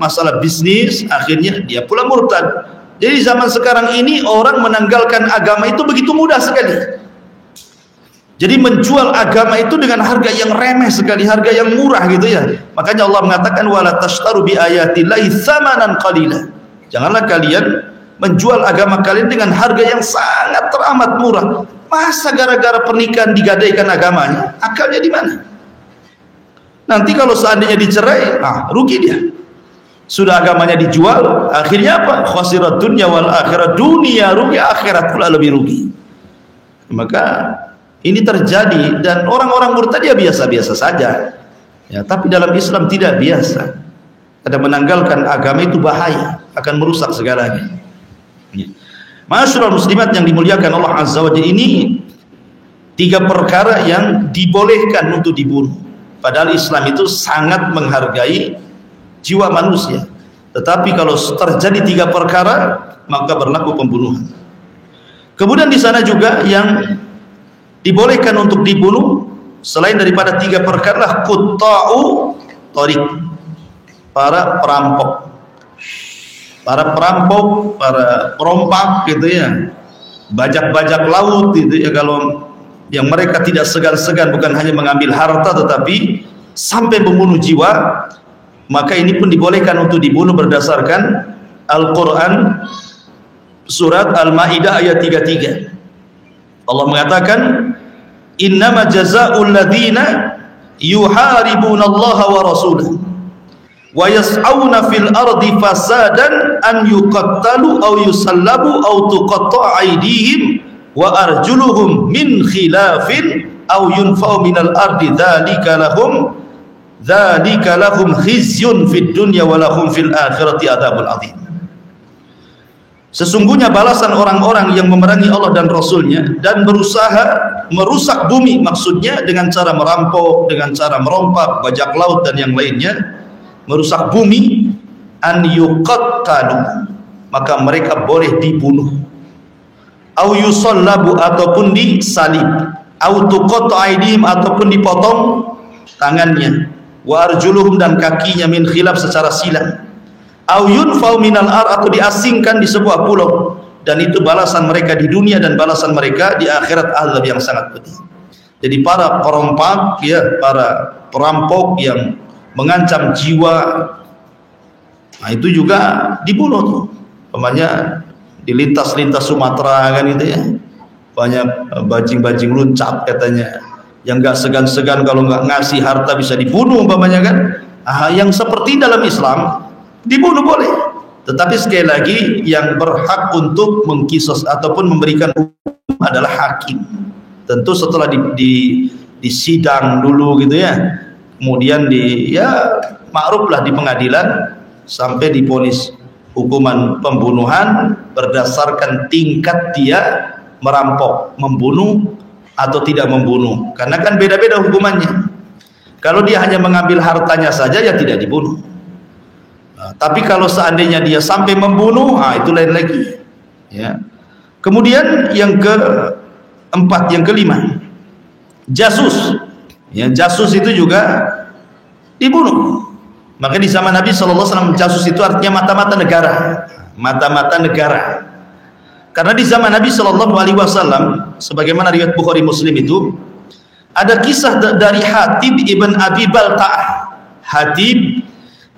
masalah bisnis, akhirnya dia pula murtad. Jadi zaman sekarang ini orang menanggalkan agama itu begitu mudah sekali. Jadi menjual agama itu dengan harga yang remeh sekali, harga yang murah gitu ya. Makanya Allah mengatakan wala tashtaru bi ayatillahi tsamanan qalila. Janganlah kalian menjual agama kalian dengan harga yang sangat teramat murah. Masa gara-gara pernikahan digadaikan agamanya? Akalnya di mana? Nanti kalau seandainya dicerai, rugi dia. Sudah agamanya dijual, akhirnya apa? Khasirat dunya wal akhirat, dunia rugi, akhirat pula lebih rugi. Maka ini terjadi, dan orang-orang murtad ya biasa-biasa saja. Ya, tapi dalam Islam tidak biasa. Ada menanggalkan agama itu bahaya, akan merusak segalanya. Ya. Ma'asyiral muslimat yang dimuliakan Allah Azza wa Jalla, ini 3 perkara yang dibolehkan untuk dibunuh. Padahal Islam itu sangat menghargai jiwa manusia. Tetapi kalau terjadi 3 perkara, maka berlaku pembunuhan. Kemudian di sana juga yang dibolehkan untuk dibunuh selain daripada 3 perkara, qutta'u thariq, para perampok, para perompak gitu ya, bajak-bajak laut gitu ya. Kalau yang mereka tidak segan-segan bukan hanya mengambil harta tetapi sampai membunuh jiwa, maka ini pun dibolehkan untuk dibunuh berdasarkan Al-Quran surat Al-Ma'idah ayat 33. Allah mengatakan, innama jazaa'ul ladzina yuharibuna Allah wa rasulahu wa yas'auna fil ardi fasadan an yuqattalu aw yusallabu aw tuqatta'a aydihim wa arjuluhum min khilafin aw yunfa'u minal ardi dzalika lahum khizyun fid dunya wa lahum fil akhirati adzabun adzim. Sesungguhnya balasan orang-orang yang memerangi Allah dan Rasulnya dan berusaha merusak bumi, maksudnya dengan cara merampok, dengan cara merompak, bajak laut dan yang lainnya, merusak bumi, an yuqattalu, maka mereka boleh dibunuh, au yusallabu, ataupun disalib, au tuqatta aydihim, ataupun dipotong tangannya, wa arjuluhum, dan kakinya, min khilaf, secara silang, au yunfau minal ar, atau diasingkan di sebuah pulau. Dan itu balasan mereka di dunia dan balasan mereka di akhirat, azab yang sangat pedih. Jadi para perompak ya, para perampok yang mengancam jiwa, nah itu juga dibunuh tuh. Umpamanya di lintas-lintas Sumatera kan itu ya, banyak bajing-bajing luncat katanya, yang nggak segan-segan kalau nggak ngasih harta bisa dibunuh umpamanya kan. Yang seperti dalam Islam dibunuh boleh, tetapi sekali lagi yang berhak untuk mengkisos ataupun memberikan hukum adalah hakim. Tentu setelah di sidang dulu gitu ya, kemudian ma'ruflah di pengadilan sampai divonis hukuman pembunuhan berdasarkan tingkat dia merampok, membunuh atau tidak membunuh, karena kan beda-beda hukumannya. Kalau dia hanya mengambil hartanya saja ya tidak dibunuh. Tapi kalau seandainya dia sampai membunuh, itu lain lagi ya. Kemudian yang keempat, yang kelima, jasus ya. Jasus itu juga dibunuh. Maka di zaman Nabi SAW, jasus itu artinya mata-mata negara, mata-mata negara. Karena di zaman Nabi SAW, sebagaimana riwayat Bukhari Muslim itu, ada kisah dari Hatib ibn Abi Balta'ah. Hatib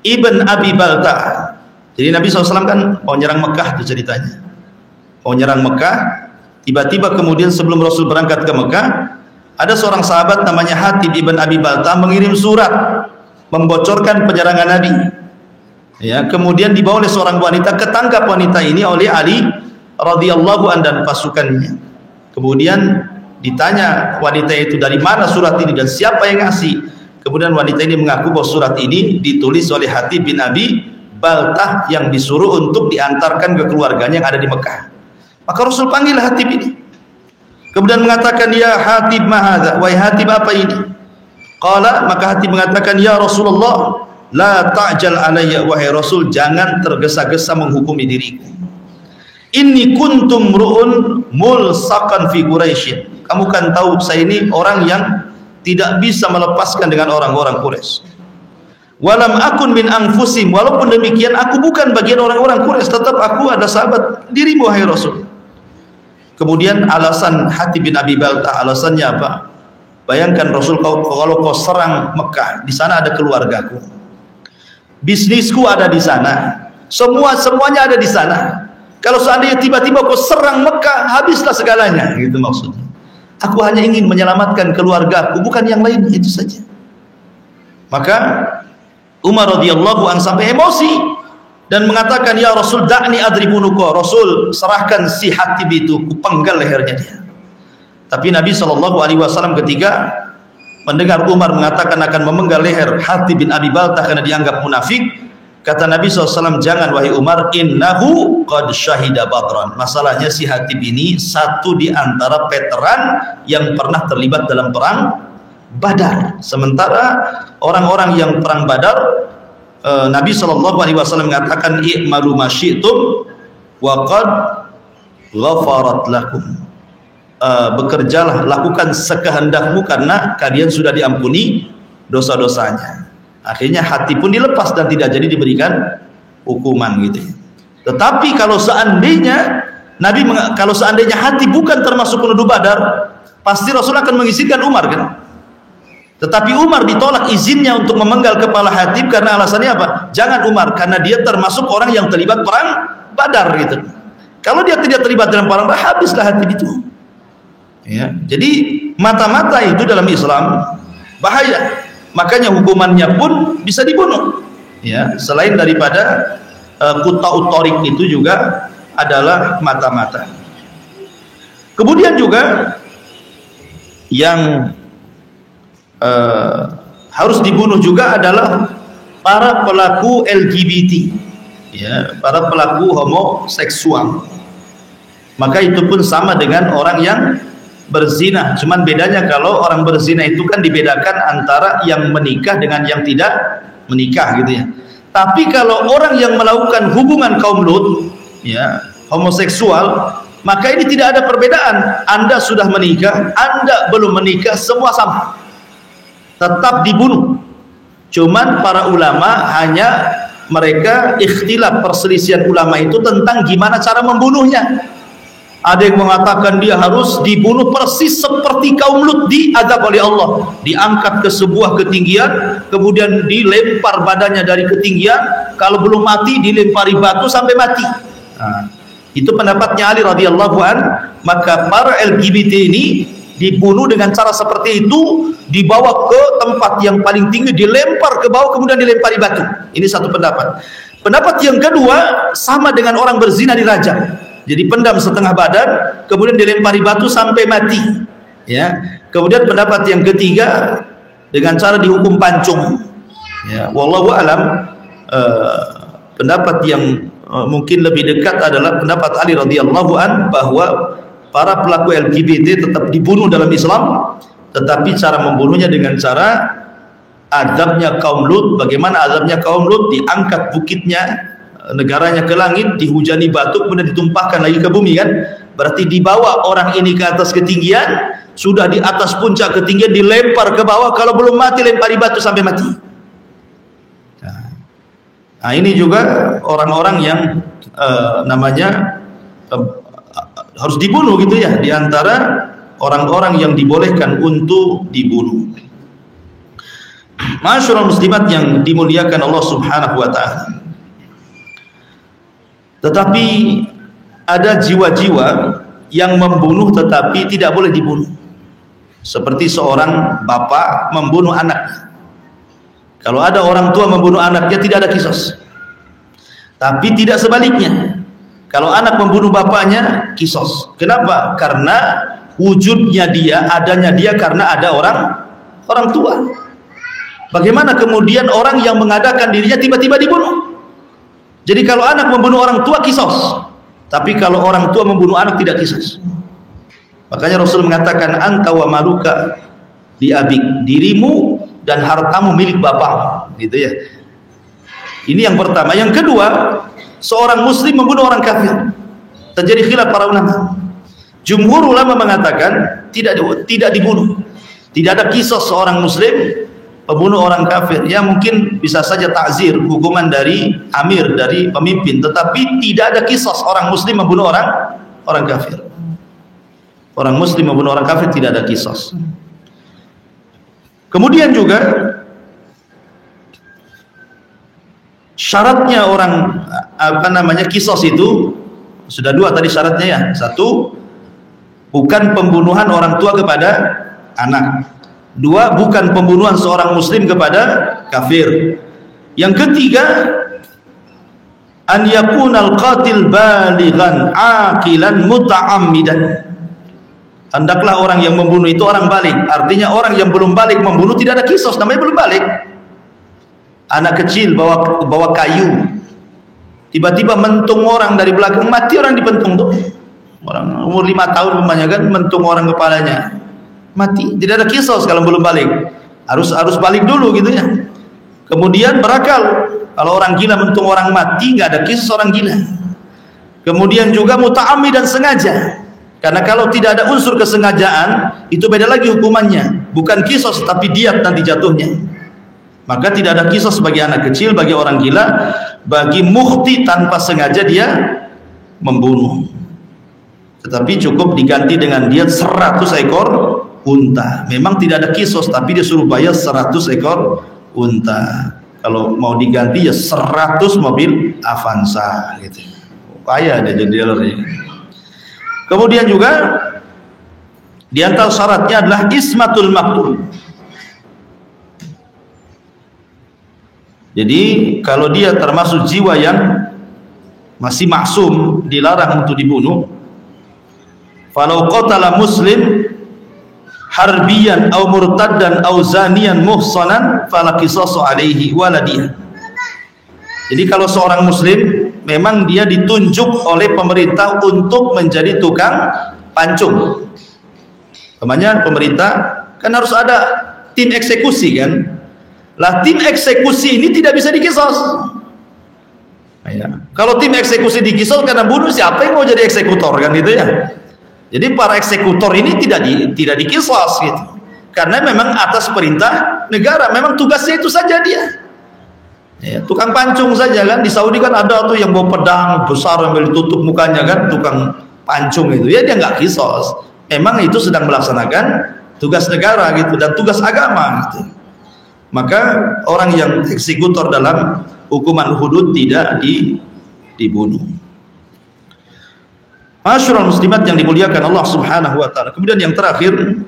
ibn Abi Balta'ah. Jadi Nabi SAW kan mau nyerang Mekah, itu ceritanya. Mau nyerang Mekah, tiba-tiba kemudian sebelum Rasul berangkat ke Mekah, ada seorang sahabat namanya Hatib ibn Abi Balta'ah mengirim surat membocorkan penyerangan Nabi. Ya, kemudian dibawa oleh seorang wanita, ketangkap wanita ini oleh Ali radhiyallahu anhu dan pasukannya. Kemudian ditanya wanita itu, dari mana surat ini dan siapa yang ngasih? Kemudian wanita ini mengaku bahwa surat ini ditulis oleh Hatib bin Abi Balta'ah yang disuruh untuk diantarkan ke keluarganya yang ada di Mekah. Maka Rasul panggil Hatib ini, kemudian mengatakan, ya Hatib, mahadha, wahai Hatib, apa ini? Qala, maka Hatib mengatakan, ya Rasulullah, la ta'jal alayya, wahai Rasul, jangan tergesa-gesa menghukumi diriku. Inni kuntum ru'un mulsaqan fi Quraisy. Kamu kan tahu saya ini orang yang tidak bisa melepaskan dengan orang-orang Quraisy. Walam akun min anfusim, walaupun demikian aku bukan bagian orang-orang Quraisy, tetap aku ada sahabat dirimu wahai Rasul. Kemudian alasan Hatib bin Abi Balta'ah, alasannya apa? Bayangkan Rasul, kalau kau serang Mekah, di sana ada keluargaku, bisnisku ada di sana, semuanya ada di sana. Kalau seandainya tiba-tiba kau serang Mekah, habislah segalanya, gitu maksudnya. Aku hanya ingin menyelamatkan keluargaku, bukan yang lain, itu saja. Maka Umar radhiyallahu anhu sampai emosi dan mengatakan, ya Rasul, da'ni adribunuka. Rasul, serahkan si Hatib itu, kupenggal lehernya dia. Tapi Nabi SAW ketika mendengar Umar mengatakan akan memenggal leher Hatib bin Abi Baltah karena dianggap munafik, kata Nabi SAW, jangan wahai Umar, innahu qad syahida badran. Masalahnya si Hatib ini satu di antara veteran yang pernah terlibat dalam perang Badar. Sementara orang-orang yang perang Badar, Nabi SAW mengatakan, i'malu ma syi'tum wa qad ghafarat lakum. Bekerjalah, lakukan sekehendakmu karena kalian sudah diampuni dosa-dosanya. Akhirnya Hatib pun dilepas dan tidak jadi diberikan hukuman gitu. Tetapi kalau seandainya Hatib bukan termasuk penduduk Badar, pasti Rasul akan mengizinkan Umar kan. Tetapi Umar ditolak izinnya untuk memenggal kepala Hatib karena alasannya apa? Jangan Umar, karena dia termasuk orang yang terlibat perang Badar gitu. Kalau dia tidak terlibat dalam perang Badar, habislah Hatib itu. Ya, jadi mata-mata itu dalam Islam bahaya. Makanya hukumannya pun bisa dibunuh. Ya, selain daripada quta'ut thariq itu juga adalah mata-mata. Kemudian juga yang harus dibunuh juga adalah para pelaku LGBT, ya, para pelaku homoseksual. Maka itu pun sama dengan orang yang berzina, cuman bedanya kalau orang berzina itu kan dibedakan antara yang menikah dengan yang tidak menikah gitu ya. Tapi kalau orang yang melakukan hubungan kaum Lut, ya, homoseksual, maka ini tidak ada perbedaan. Anda sudah menikah, Anda belum menikah, semua sama, tetap dibunuh. Cuman para ulama hanya mereka ikhtilaf, perselisihan ulama itu tentang gimana cara membunuhnya. Ada yang mengatakan dia harus dibunuh persis seperti kaum Lut diazab oleh Allah, diangkat ke sebuah ketinggian, kemudian dilempar badannya dari ketinggian, kalau belum mati dilempari batu sampai mati. Nah, itu pendapatnya Ali radhiyallahu an. Maka para LGBT ini dibunuh dengan cara seperti itu, dibawa ke tempat yang paling tinggi, dilempar ke bawah, kemudian dilempari batu. Ini satu pendapat. Pendapat yang kedua sama dengan orang berzina dirajam. Jadi pendam setengah badan, kemudian dilempari batu sampai mati. Ya. Kemudian pendapat yang ketiga dengan cara dihukum pancung. Ya. Wallahu alam. Pendapat yang mungkin lebih dekat adalah pendapat Ali radhiyallahu an, bahwa para pelaku LGBT tetap dibunuh dalam Islam, tetapi cara membunuhnya dengan cara azabnya kaum Lut. Bagaimana azabnya kaum Lut? Diangkat bukitnya, negaranya ke langit, dihujani batu, kemudian ditumpahkan lagi ke bumi kan. Berarti dibawa orang ini ke atas ketinggian, sudah di atas puncak ketinggian, dilempar ke bawah, kalau belum mati lempari batu sampai mati. Nah, ini juga orang-orang yang harus dibunuh gitu ya, diantara orang-orang yang dibolehkan untuk dibunuh. Masyarul muslimat yang dimuliakan Allah Subhanahu wa ta'ala. Tetapi ada jiwa-jiwa yang membunuh tetapi tidak boleh dibunuh. Seperti seorang bapak membunuh anaknya. Kalau ada orang tua membunuh anaknya tidak ada kisos. Tapi tidak sebaliknya. Kalau anak membunuh bapaknya, kisos. Kenapa? Karena wujudnya dia, adanya dia karena ada orang tua. Bagaimana kemudian orang yang mengadakan dirinya tiba-tiba dibunuh? Jadi kalau anak membunuh orang tua, kisos. Tapi kalau orang tua membunuh anak, tidak kisos. Makanya Rasul mengatakan, anta wa maluka li abik, dirimu dan hartamu milik bapak, gitu ya. Ini yang pertama. Yang kedua, seorang muslim membunuh orang kafir, terjadi khilaf para ulama. Jumhur ulama mengatakan tidak dibunuh. Tidak ada kisos seorang muslim membunuh orang kafir. Ya mungkin bisa saja takzir, hukuman dari amir, dari pemimpin, tetapi tidak ada kisos orang muslim membunuh orang kafir. Orang muslim membunuh orang kafir tidak ada kisos. Kemudian juga syaratnya orang kisos itu sudah dua tadi syaratnya ya. Satu, bukan pembunuhan orang tua kepada anak. Dua, bukan pembunuhan seorang muslim kepada kafir. Yang ketiga, an yakunal qatil balighan aqilan muta'ammidan. Hendaklah orang yang membunuh itu orang balik. Artinya orang yang belum balik membunuh tidak ada kisos, namanya belum balik. Anak kecil bawa kayu, tiba-tiba mentung orang dari belakang, mati orang dipentung tuh. Orang umur 5 tahun umpamanya kan, mentung orang kepalanya, mati. Tidak ada kisos kalau belum balik. Harus balik dulu gitu ya. Kemudian berakal. Kalau orang gila mentung orang mati, nggak ada kisos orang gila. Kemudian juga muta'ammi dan sengaja. Karena kalau tidak ada unsur kesengajaan, itu beda lagi hukumannya. Bukan kisos tapi diat nanti jatuhnya. Maka tidak ada kisos bagi anak kecil, bagi orang gila, bagi mukhti tanpa sengaja dia membunuh. Tetapi cukup diganti dengan diat 100 ekor unta. Memang tidak ada kisos, tapi dia suruh bayar 100 ekor unta. Kalau mau diganti ya 100 mobil Avanza gitu. Kaya dia jadi dealernya. Kemudian juga di antara syaratnya adalah ismatul maqtul. Jadi kalau dia termasuk jiwa yang masih maksum, dilarang untuk dibunuh. Falau qatala muslim harbiyan aw murtaddan aw zaniyan muhsanan fala qisasu alaihi waladiyah. Jadi kalau seorang muslim memang dia ditunjuk oleh pemerintah untuk menjadi tukang pancung. Namanya pemerintah kan harus ada tim eksekusi kan. Lah tim eksekusi ini tidak bisa dikisos. Ya. Kalau tim eksekusi dikisos karena bunuh, siapa yang mau jadi eksekutor kan gitu ya. Jadi para eksekutor ini tidak dikisos gitu. Karena memang atas perintah negara, memang tugasnya itu saja dia. Ya, tukang pancung saja kan. Di Saudi kan ada tuh yang bawa pedang besar sambil ditutup mukanya kan, tukang pancung itu. Ya dia nggak kisos. Memang itu sedang melaksanakan tugas negara gitu dan tugas agama gitu. Maka orang yang eksekutor dalam hukuman hudud tidak dibunuh. Masyarul muslimat yang dimuliakan Allah Subhanahu wa taala. Kemudian yang terakhir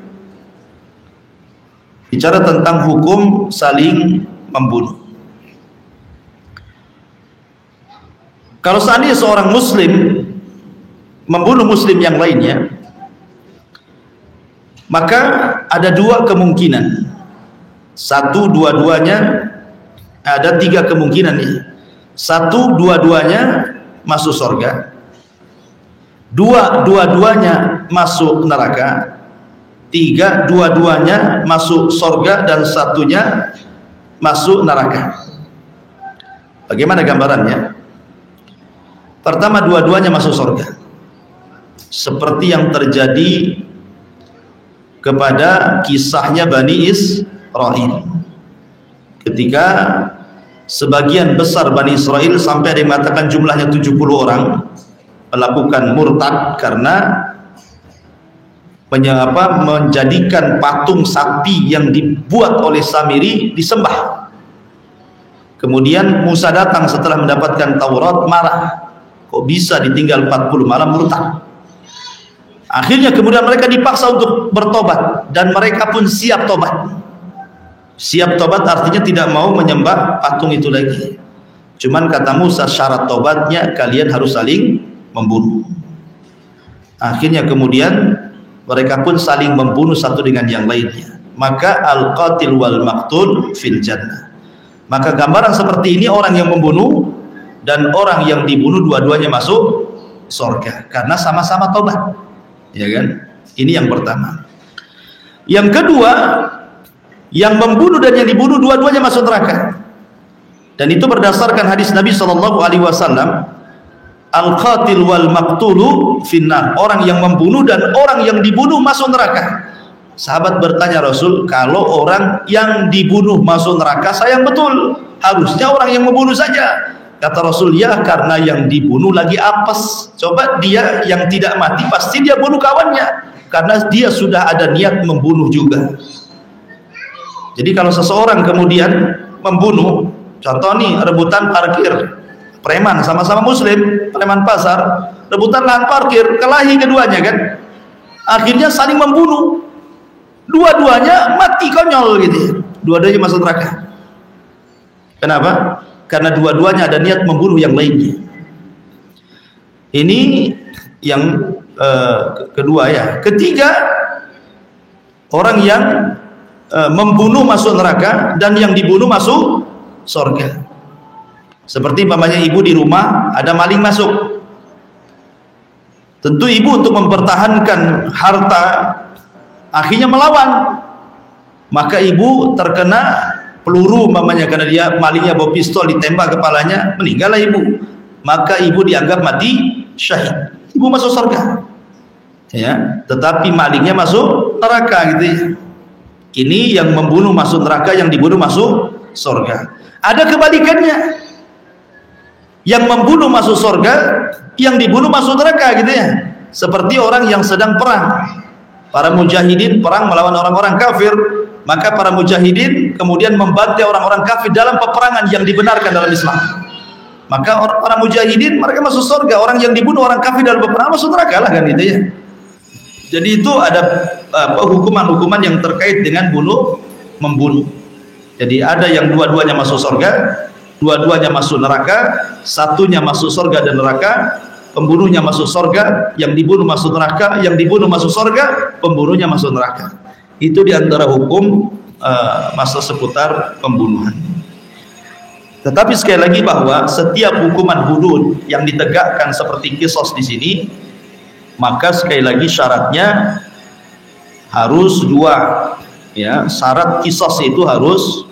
bicara tentang hukum saling membunuh. Kalau seandainya seorang muslim membunuh muslim yang lainnya, maka ada dua kemungkinan. Satu, dua-duanya, ada tiga kemungkinan nih. Satu, dua-duanya masuk surga. Dua, dua-duanya masuk neraka. Tiga, dua-duanya masuk surga dan satunya masuk neraka. Bagaimana gambarannya? Pertama, dua-duanya masuk surga. Seperti yang terjadi kepada kisahnya Bani Israel. Ketika sebagian besar Bani Israel sampai ada yang mengatakan jumlahnya 70 orang melakukan murtad karena menjadikan patung sapi yang dibuat oleh Samiri disembah. Kemudian Musa datang setelah mendapatkan Taurat, marah, kok bisa ditinggal 40 malam murtad. Akhirnya kemudian mereka dipaksa untuk bertobat dan mereka pun siap tobat. Siap tobat artinya tidak mau menyembah patung itu lagi. Cuman kata Musa, syarat tobatnya kalian harus saling membunuh. Akhirnya kemudian mereka pun saling membunuh satu dengan yang lainnya. Maka al-qatil wal maqtul fil jannah. Maka gambaran seperti ini, orang yang membunuh dan orang yang dibunuh dua-duanya masuk surga karena sama-sama tobat. Ya kan? Ini yang pertama. Yang kedua, yang membunuh dan yang dibunuh dua-duanya masuk neraka. Dan itu berdasarkan hadis Nabi SAW, al-qatil wal maqtulu finnar. Orang yang membunuh dan orang yang dibunuh masuk neraka. Sahabat bertanya Rasul, kalau orang yang dibunuh masuk neraka, sayang betul. Harusnya orang yang membunuh saja. Kata Rasul, ya karena yang dibunuh lagi apes. Coba dia yang tidak mati, pasti dia bunuh kawannya. Karena dia sudah ada niat membunuh juga. Jadi kalau seseorang kemudian membunuh, contoh nih rebutan parkir, preman sama-sama muslim, preman pasar, rebutan lahan parkir, kelahi keduanya kan, akhirnya saling membunuh. Dua-duanya mati konyol gitu ya. Dua-duanya masuk neraka. Kenapa? Karena dua-duanya ada niat membunuh yang lainnya. Ini yang kedua ya. Ketiga, orang yang membunuh masuk neraka dan yang dibunuh masuk surga. Seperti umpamanya ibu di rumah ada maling masuk. Tentu ibu untuk mempertahankan harta akhirnya melawan. Maka ibu terkena peluru umpamanya karena dia malingnya bawa pistol, ditembak kepalanya, meninggallah ibu. Maka ibu dianggap mati syahid. Ibu masuk surga. Ya, tetapi malingnya masuk neraka gitu ya. Ini yang membunuh masuk neraka, yang dibunuh masuk surga. Ada kebalikannya. Yang membunuh masuk surga, yang dibunuh masuk neraka gitu ya. Seperti orang yang sedang perang. Para mujahidin perang melawan orang-orang kafir, maka para mujahidin kemudian membantai orang-orang kafir dalam peperangan yang dibenarkan dalam Islam. Maka orang mujahidin mereka masuk surga, orang yang dibunuh orang kafir dalam peperangan masuk neraka lah kan gitu ya. Jadi itu ada hukuman-hukuman yang terkait dengan membunuh. Jadi ada yang dua-duanya masuk surga, dua-duanya masuk neraka, satunya masuk surga dan neraka, pembunuhnya masuk surga, yang dibunuh masuk neraka, yang dibunuh masuk surga, pembunuhnya masuk neraka. Itu diantara hukum masa seputar pembunuhan. Tetapi sekali lagi bahwa setiap hukuman hudud yang ditegakkan seperti qisas di sini, maka sekali lagi syaratnya harus dua, ya. Syarat qisas itu harus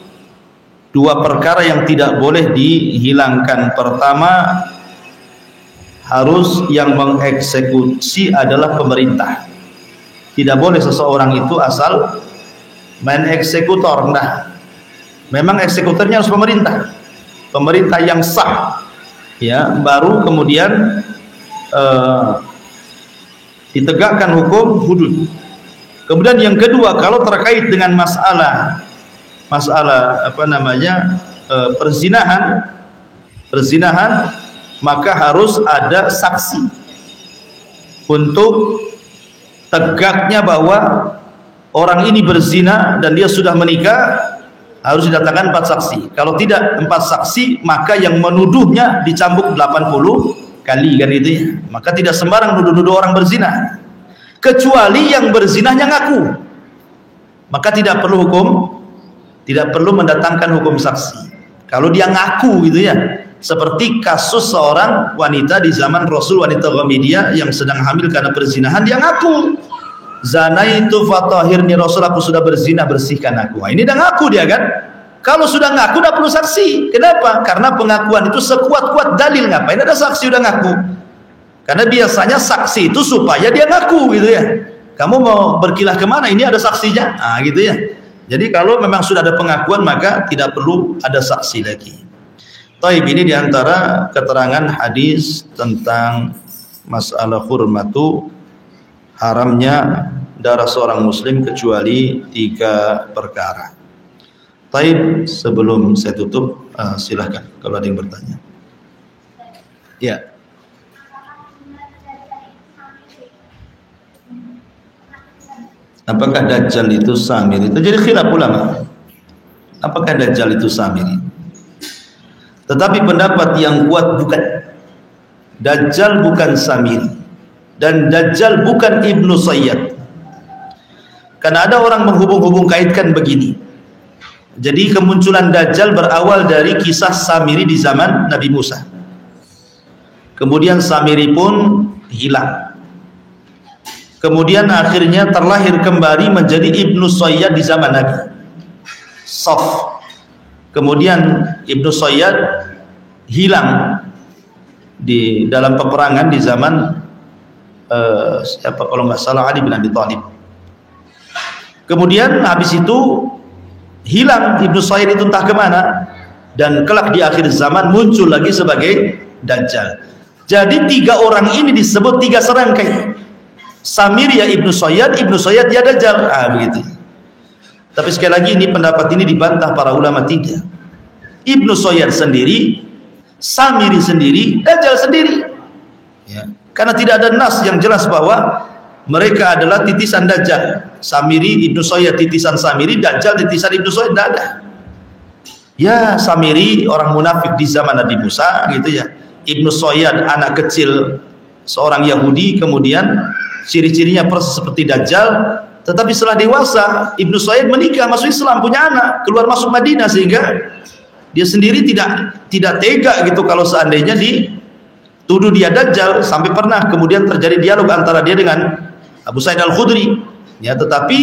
dua perkara yang tidak boleh dihilangkan. Pertama, harus yang mengeksekusi adalah pemerintah. Tidak boleh seseorang itu asal main eksekutor. Nah, memang eksekutornya harus pemerintah yang sah, ya, baru kemudian ditegakkan hukum hudud. Kemudian yang kedua, kalau terkait dengan masalah perzinahan, maka harus ada saksi untuk tegaknya bahwa orang ini berzina dan dia sudah menikah. Harus didatangkan 4 saksi. Kalau tidak 4 saksi, maka yang menuduhnya dicambuk 80 kali kan itu ya. Maka tidak sembarang nuduh-nuduh orang berzina, kecuali yang berzinahnya ngaku. Maka tidak perlu mendatangkan hukum saksi. Kalau dia ngaku gitu ya. Seperti kasus seorang wanita di zaman Rasul, wanita Ghamidiyah yang sedang hamil karena perzinahan, dia ngaku, zanaitu fatahirni Rasul, aku sudah berzina, bersihkan aku. Ini dah ngaku dia kan. Kalau sudah ngaku tidak perlu saksi. Kenapa? Karena pengakuan itu sekuat-kuat dalil. Ngapain ada saksi udah ngaku? Karena biasanya saksi itu supaya dia ngaku gitu ya. Kamu mau berkilah kemana? Ini ada saksinya. Gitu ya. Jadi kalau memang sudah ada pengakuan, maka tidak perlu ada saksi lagi. Taib, ini diantara keterangan hadis tentang masalah hurmatu, haramnya darah seorang muslim kecuali 3 perkara. Taib, sebelum saya tutup, silahkan kalau ada yang bertanya. Ya. Apakah Dajjal itu Samiri? Itu jadi khilaf ulama. Apakah Dajjal itu Samiri? Tetapi pendapat yang kuat bukan. Dajjal bukan Samiri, dan Dajjal bukan Ibnu Sayyad. Karena ada orang menghubung-hubung kaitkan begini. Jadi kemunculan Dajjal berawal dari kisah Samiri di zaman Nabi Musa. Kemudian Samiri pun hilang. Kemudian akhirnya terlahir kembali menjadi Ibnu Sayyad di zaman Nabi. Saf. Kemudian Ibnu Sayyad hilang di dalam peperangan di zaman siapa kalau nggak salah Ali bin Abi Thalib. Kemudian habis itu hilang Ibnu Sayyad itu entah kemana, dan kelak di akhir zaman muncul lagi sebagai Dajjal. Jadi 3 orang ini disebut 3 serangkai. Samiri ya Ibnu Sayyad ya Dajjal. Begitu. Tapi sekali lagi ini pendapat ini dibantah para ulama 3. Ibnu Sayyad sendiri, Samiri sendiri, Dajjal sendiri. Ya. Karena tidak ada nas yang jelas bahwa mereka adalah titisan Dajjal. Samiri, Ibnu Soyyad titisan Samiri, Dajjal titisan Ibnu Soyyad. Tidak ada. Ya, Samiri orang munafik di zaman Nabi Musa gitu ya. Ibnu Soyyad anak kecil seorang Yahudi, kemudian ciri-cirinya persis seperti Dajjal. Tetapi setelah dewasa Ibnu Soyyad menikah, masuk Islam, punya anak, keluar masuk Madinah, sehingga dia sendiri tidak tega gitu kalau seandainya dituduh dia Dajjal. Sampai pernah kemudian terjadi dialog antara dia dengan Abu Sa'id Al-Khudri ya. Tetapi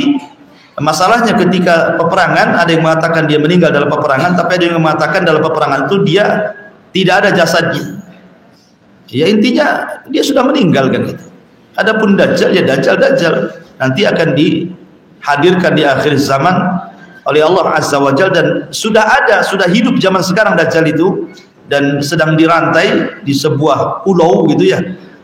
masalahnya ketika peperangan, ada yang mengatakan dia meninggal dalam peperangan, tapi ada yang mengatakan dalam peperangan itu dia tidak ada jasadnya ya. Intinya dia sudah meninggal kan gitu. Adapun Dajjal ya Dajjal nanti akan dihadirkan di akhir zaman oleh Allah Azza wa Jalla, dan sudah hidup zaman sekarang Dajjal itu, dan sedang dirantai di sebuah pulau gitu ya.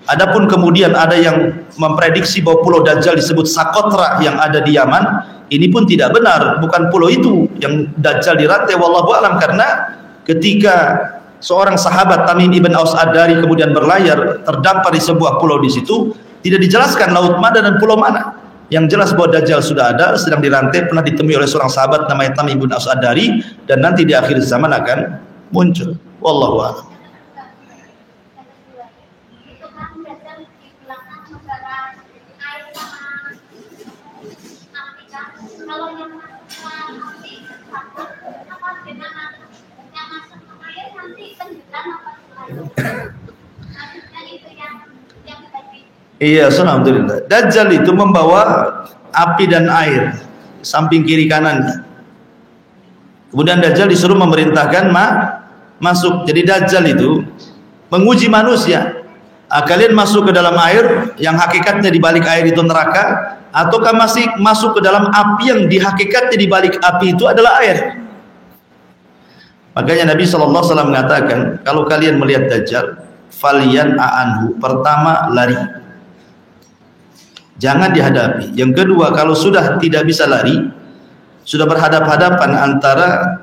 Adapun kemudian ada yang memprediksi bahwa pulau Dajjal disebut Sakotra yang ada di Yaman. Ini pun tidak benar, bukan pulau itu yang Dajjal dirantai, wallahu a'lam. Karena ketika seorang sahabat Tamim ibn Aus Ad-Dari kemudian berlayar, terdampar di sebuah pulau di situ, tidak dijelaskan laut mana dan pulau mana. Yang jelas bahwa Dajjal sudah ada, sedang dirantai, pernah ditemui oleh seorang sahabat namanya Tamim ibn Aus Ad-Dari, dan nanti di akhir zaman akan muncul. Wallahu a'lam. Iya, alhamdulillah. Dajjal itu membawa api dan air samping kiri kanannya. Kemudian Dajjal disuruh memerintahkan masuk. Jadi Dajjal itu menguji manusia. Kalian masuk ke dalam air yang hakikatnya di balik air itu neraka, ataukah masih masuk ke dalam api yang di hakikatnya di balik api itu adalah air? Makanya Nabi SAW mengatakan, kalau kalian melihat Dajjal, falian a'anhu, pertama lari, jangan dihadapi. Yang kedua, kalau sudah tidak bisa lari, sudah berhadap-hadapan antara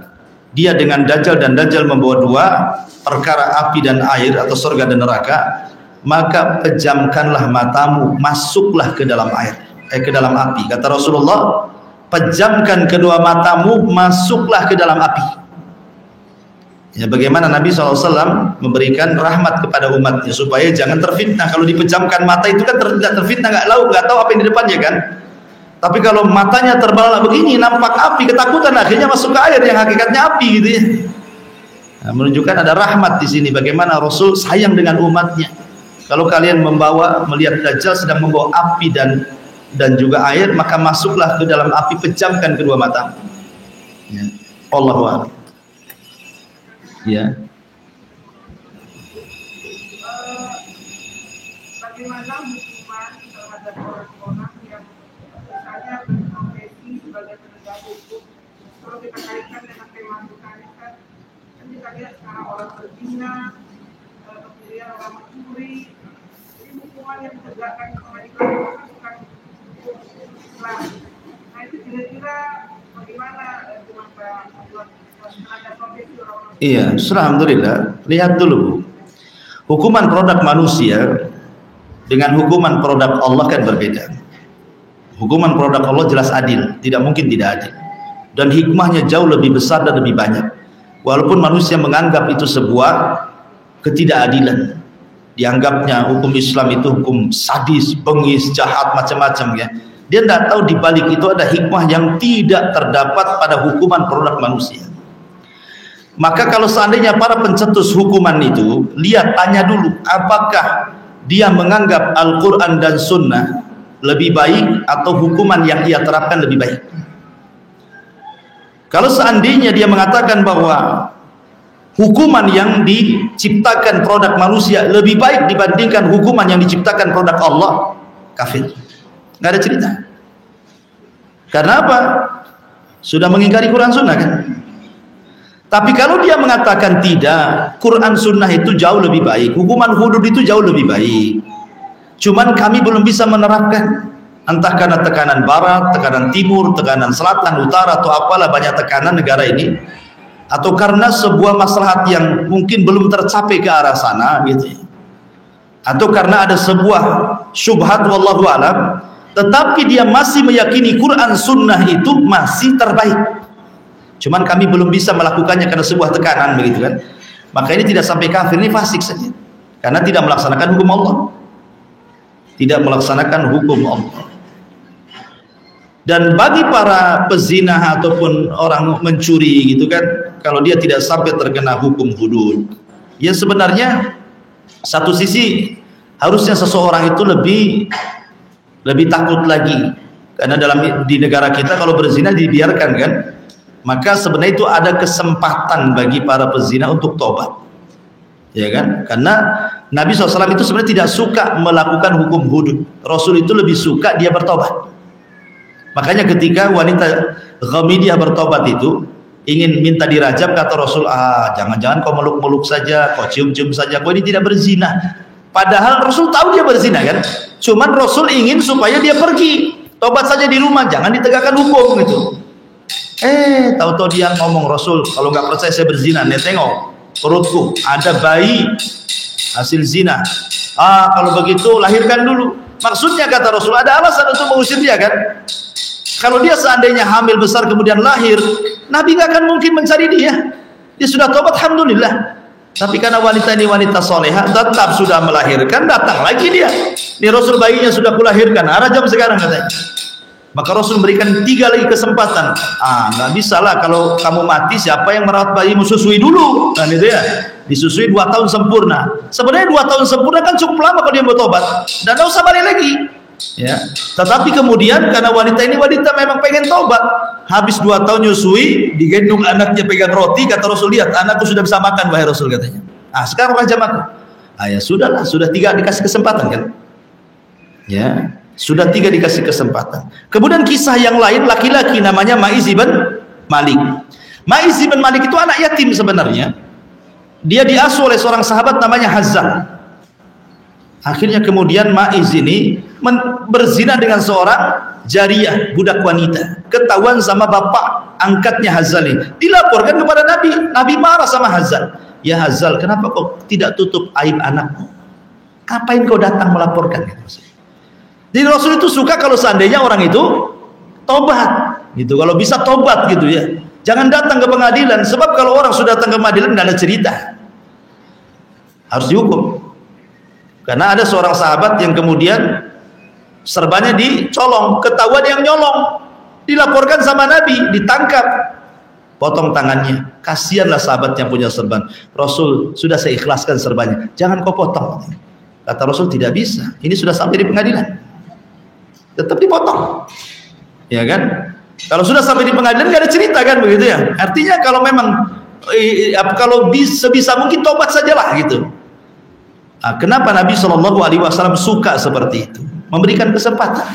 dia dengan Dajjal, dan Dajjal membawa dua perkara, api dan air atau surga dan neraka, maka pejamkanlah matamu, masuklah ke dalam air, ke dalam api. Kata Rasulullah, pejamkan kedua matamu, masuklah ke dalam api. Ya, bagaimana Nabi SAW memberikan rahmat kepada umatnya supaya jangan terfitnah. Kalau dipejamkan mata itu kan tidak terfitnah, nggak tahu apa yang di depannya kan. Tapi kalau matanya terbelalak begini, nampak api, ketakutan, akhirnya masuk ke air yang hakikatnya api gitu ya. Nah, menunjukkan ada rahmat di sini. Bagaimana Rasul sayang dengan umatnya. Kalau kalian melihat Dajjal sedang membawa api dan juga air, maka masuklah ke dalam api, pejamkan kedua mata. Ya. Allahu a'lam. Ya. Bagaimana hukuman terhadap orang yang misalnya berprofesi sebagai penegak hukum? Kalau kita kaitkan dengan tema kita kan kita lihat sekarang orang berzina, kemudian orang mencuri, ini hukuman yang ditegakkan kepada kita bukan Islam. Nah itu kira-kira bagaimana hukuman terhadap profesi orang-orang? Iya, alhamdulillah. Lihat dulu, hukuman produk manusia dengan hukuman produk Allah kan berbeda. Hukuman produk Allah jelas adil, tidak mungkin tidak adil, dan hikmahnya jauh lebih besar dan lebih banyak. Walaupun manusia menganggap itu sebuah ketidakadilan, dianggapnya hukum Islam itu hukum sadis, bengis, jahat, macam-macam ya. Dia tidak tahu di balik itu ada hikmah yang tidak terdapat pada hukuman produk manusia. Maka kalau seandainya para pencetus hukuman itu, lihat, tanya dulu, apakah dia menganggap Al-Quran dan Sunnah lebih baik atau hukuman yang ia terapkan lebih baik? Kalau seandainya dia mengatakan bahwa hukuman yang diciptakan produk manusia lebih baik dibandingkan hukuman yang diciptakan produk Allah, kafir, nggak ada cerita. Karena apa? Sudah mengingkari Quran Sunnah kan? Tapi kalau dia mengatakan tidak, Quran Sunnah itu jauh lebih baik, hukuman hudud itu jauh lebih baik, cuman kami belum bisa menerapkan, entah karena tekanan barat, tekanan timur, tekanan selatan, utara, atau apalah banyak tekanan negara ini, atau karena sebuah maslahat yang mungkin belum tercapai ke arah sana gitu. atau karena ada sebuah syubhat wallahu alam, tetapi dia masih meyakini Quran Sunnah itu masih terbaik. Cuman kami belum bisa melakukannya karena sebuah tekanan, begitu kan? Maka ini tidak sampai kafir, ini fasik saja. Karena tidak melaksanakan hukum Allah. Tidak melaksanakan hukum Allah. Dan bagi para pezina ataupun orang mencuri gitu kan, kalau dia tidak sampai terkena hukum hudud, ya sebenarnya satu sisi harusnya seseorang itu lebih takut lagi. Karena di negara kita kalau berzina dibiarkan kan, maka sebenarnya itu ada kesempatan bagi para pezina untuk tobat, ya kan? Karena Nabi SAW itu sebenarnya tidak suka melakukan hukum hudud. Rasul itu lebih suka dia bertobat. Makanya ketika wanita Ghamidiah bertobat itu ingin minta dirajam, kata Rasul, jangan-jangan kau meluk-meluk saja, kau cium-cium saja, kau ini tidak berzina. Padahal Rasul tahu dia berzina kan, cuman Rasul ingin supaya dia pergi tobat saja di rumah, jangan ditegakkan hukum gitu. Tahu-tahu dia ngomong, Rasul kalau nggak percaya saya berzina, nih tengok perutku ada bayi hasil zina. Kalau begitu lahirkan dulu. Maksudnya kata Rasul ada alasan untuk mengusir dia kan. Kalau dia seandainya hamil besar kemudian lahir, Nabi nggak akan mungkin mencari dia. Dia sudah tobat, alhamdulillah. Tapi karena wanita ini wanita soleha, tetap sudah melahirkan, datang lagi dia. Ini Rasul bayinya sudah kulahirkan, rajam sekarang katanya. Maka Rasul memberikan 3 lagi kesempatan. Nggak bisa lah kalau kamu mati, siapa yang merawat bayimu, susui dulu kan itu ya. Disusui 2 tahun sempurna. Sebenarnya 2 tahun sempurna kan cukup lama kalau dia mau tobat, dan nggak usah balik lagi ya. Tetapi kemudian karena wanita ini wanita memang pengen tobat, habis 2 tahun nyusui, digendong anaknya pegang roti, kata Rasul, lihat anakku sudah bisa makan, wahai Rasul katanya. Sekarang rajam aku. Ya sudahlah, sudah 3 dikasih kesempatan kan ya. Sudah 3 dikasih kesempatan. Kemudian kisah yang lain, laki-laki namanya Ma'iz ibn Malik. Ma'iz ibn Malik itu anak yatim sebenarnya. Dia diasuh oleh seorang sahabat namanya Hazzal. Akhirnya kemudian Ma'iz ini berzina dengan seorang jariyah, budak wanita. Ketahuan sama bapak angkatnya Hazzal ini. Dilaporkan kepada Nabi. Nabi marah sama Hazzal. Ya Hazzal, kenapa kau tidak tutup aib anakmu? Ngapain kau datang melaporkan? Jadi Rasul itu suka kalau seandainya orang itu tobat gitu, kalau bisa tobat gitu ya, jangan datang ke pengadilan. Sebab kalau orang sudah datang ke pengadilan nggak ada cerita, harus dihukum. Karena ada seorang sahabat yang kemudian serbannya dicolong, ketahuan yang nyolong, dilaporkan sama Nabi, ditangkap, potong tangannya. Kasihanlah sahabat yang punya serban. Rasul, sudah saya ikhlaskan serbannya, jangan kau potong. Kata Rasul, tidak bisa, ini sudah sampai di pengadilan, tetap dipotong, ya kan? Kalau sudah sampai di pengadilan nggak ada cerita kan, begitu ya. Artinya kalau memang kalau sebisa mungkin tobat sajalah gitu. Kenapa Nabi SAW suka seperti itu, memberikan kesempatan.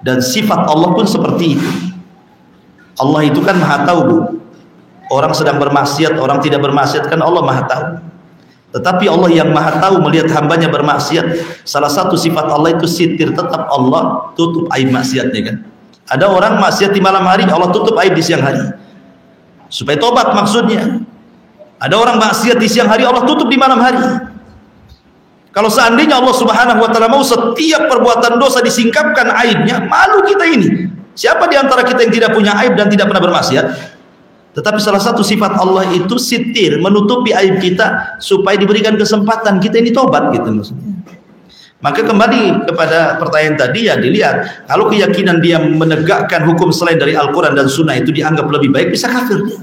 Dan sifat Allah pun seperti itu. Allah itu kan maha tahu, Bu. Orang sedang bermaksiat, orang tidak bermaksiat, kan Allah maha tahu. Tetapi Allah yang maha tahu melihat hambanya bermaksiat, salah satu sifat Allah itu sitir, tetap Allah tutup aib maksiatnya kan. Ada orang maksiat di malam hari, Allah tutup aib di siang hari supaya tobat maksudnya. Ada orang maksiat di siang hari, Allah tutup di malam hari. Kalau seandainya Allah Subhanahu wa taala mau setiap perbuatan dosa disingkapkan aibnya, malu kita ini. Siapa di antara kita yang tidak punya aib dan tidak pernah bermaksiat? Tetapi salah satu sifat Allah itu sitir, menutupi aib kita supaya diberikan kesempatan kita ini tobat gitu maksudnya. Maka kembali kepada pertanyaan tadi ya, dilihat kalau keyakinan dia menegakkan hukum selain dari Al-Quran dan Sunnah itu dianggap lebih baik, bisa kafir dia.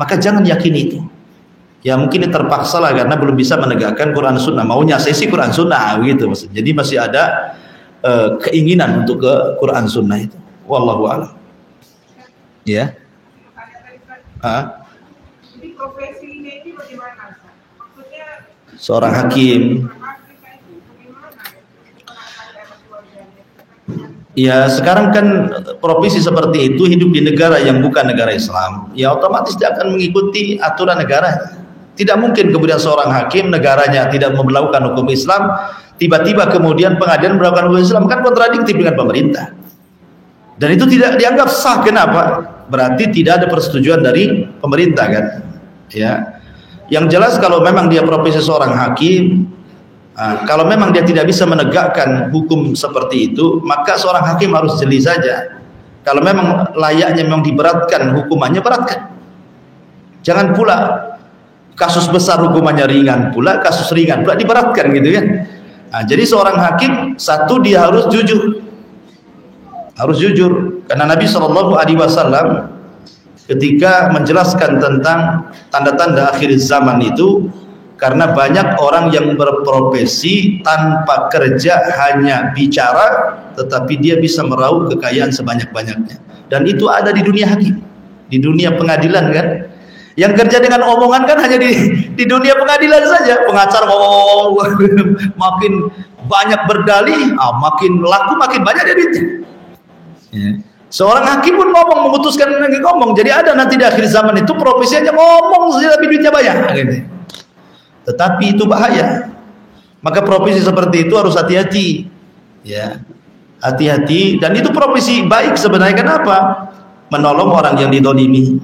Maka jangan yakini itu. Ya mungkin ini terpaksa lah karena belum bisa menegakkan Quran Sunnah, maunya saya sih Quran Sunnah gitu maksudnya. Jadi masih ada keinginan untuk ke Quran Sunnah itu. Wallahu a'lam. Ya. Jadi profesinya ini bagaimana? Maksudnya seorang hakim. Ya sekarang kan profesi seperti itu hidup di negara yang bukan negara Islam, ya otomatis dia akan mengikuti aturan negara. Tidak mungkin kemudian seorang hakim negaranya tidak melakukan hukum Islam, tiba-tiba kemudian pengadilan melakukan hukum Islam, kan kontradiktif dengan pemerintah. Dan itu tidak dianggap sah. Kenapa? Berarti tidak ada persetujuan dari pemerintah kan? Ya. Yang jelas kalau memang dia profesi seorang hakim, kalau memang dia tidak bisa menegakkan hukum seperti itu, maka seorang hakim harus jeli saja. Kalau memang layaknya memang diberatkan hukumannya, beratkan. Jangan pula kasus besar hukumannya ringan pula, kasus ringan pula diberatkan gitu ya. Jadi seorang hakim, satu dia harus jujur. Harus jujur, karena Nabi SAW ketika menjelaskan tentang tanda-tanda akhir zaman itu, karena banyak orang yang berprofesi tanpa kerja, hanya bicara, tetapi dia bisa meraup kekayaan sebanyak-banyaknya. Dan itu ada di dunia hakim, di dunia pengadilan kan. Yang kerja dengan omongan kan hanya di dunia pengadilan saja. Pengacara makin banyak berdalih, makin laku, makin banyak dia duitnya. Ya. Seorang hakim pun memutuskan ngomong. Jadi ada nanti di akhir zaman itu profesinya ngomong saja tapi duitnya banyak gitu. Tetapi itu bahaya. Maka profesi seperti itu harus hati-hati. Ya. Hati-hati, dan itu profesi baik sebenarnya. Kenapa? Menolong orang yang didolimi.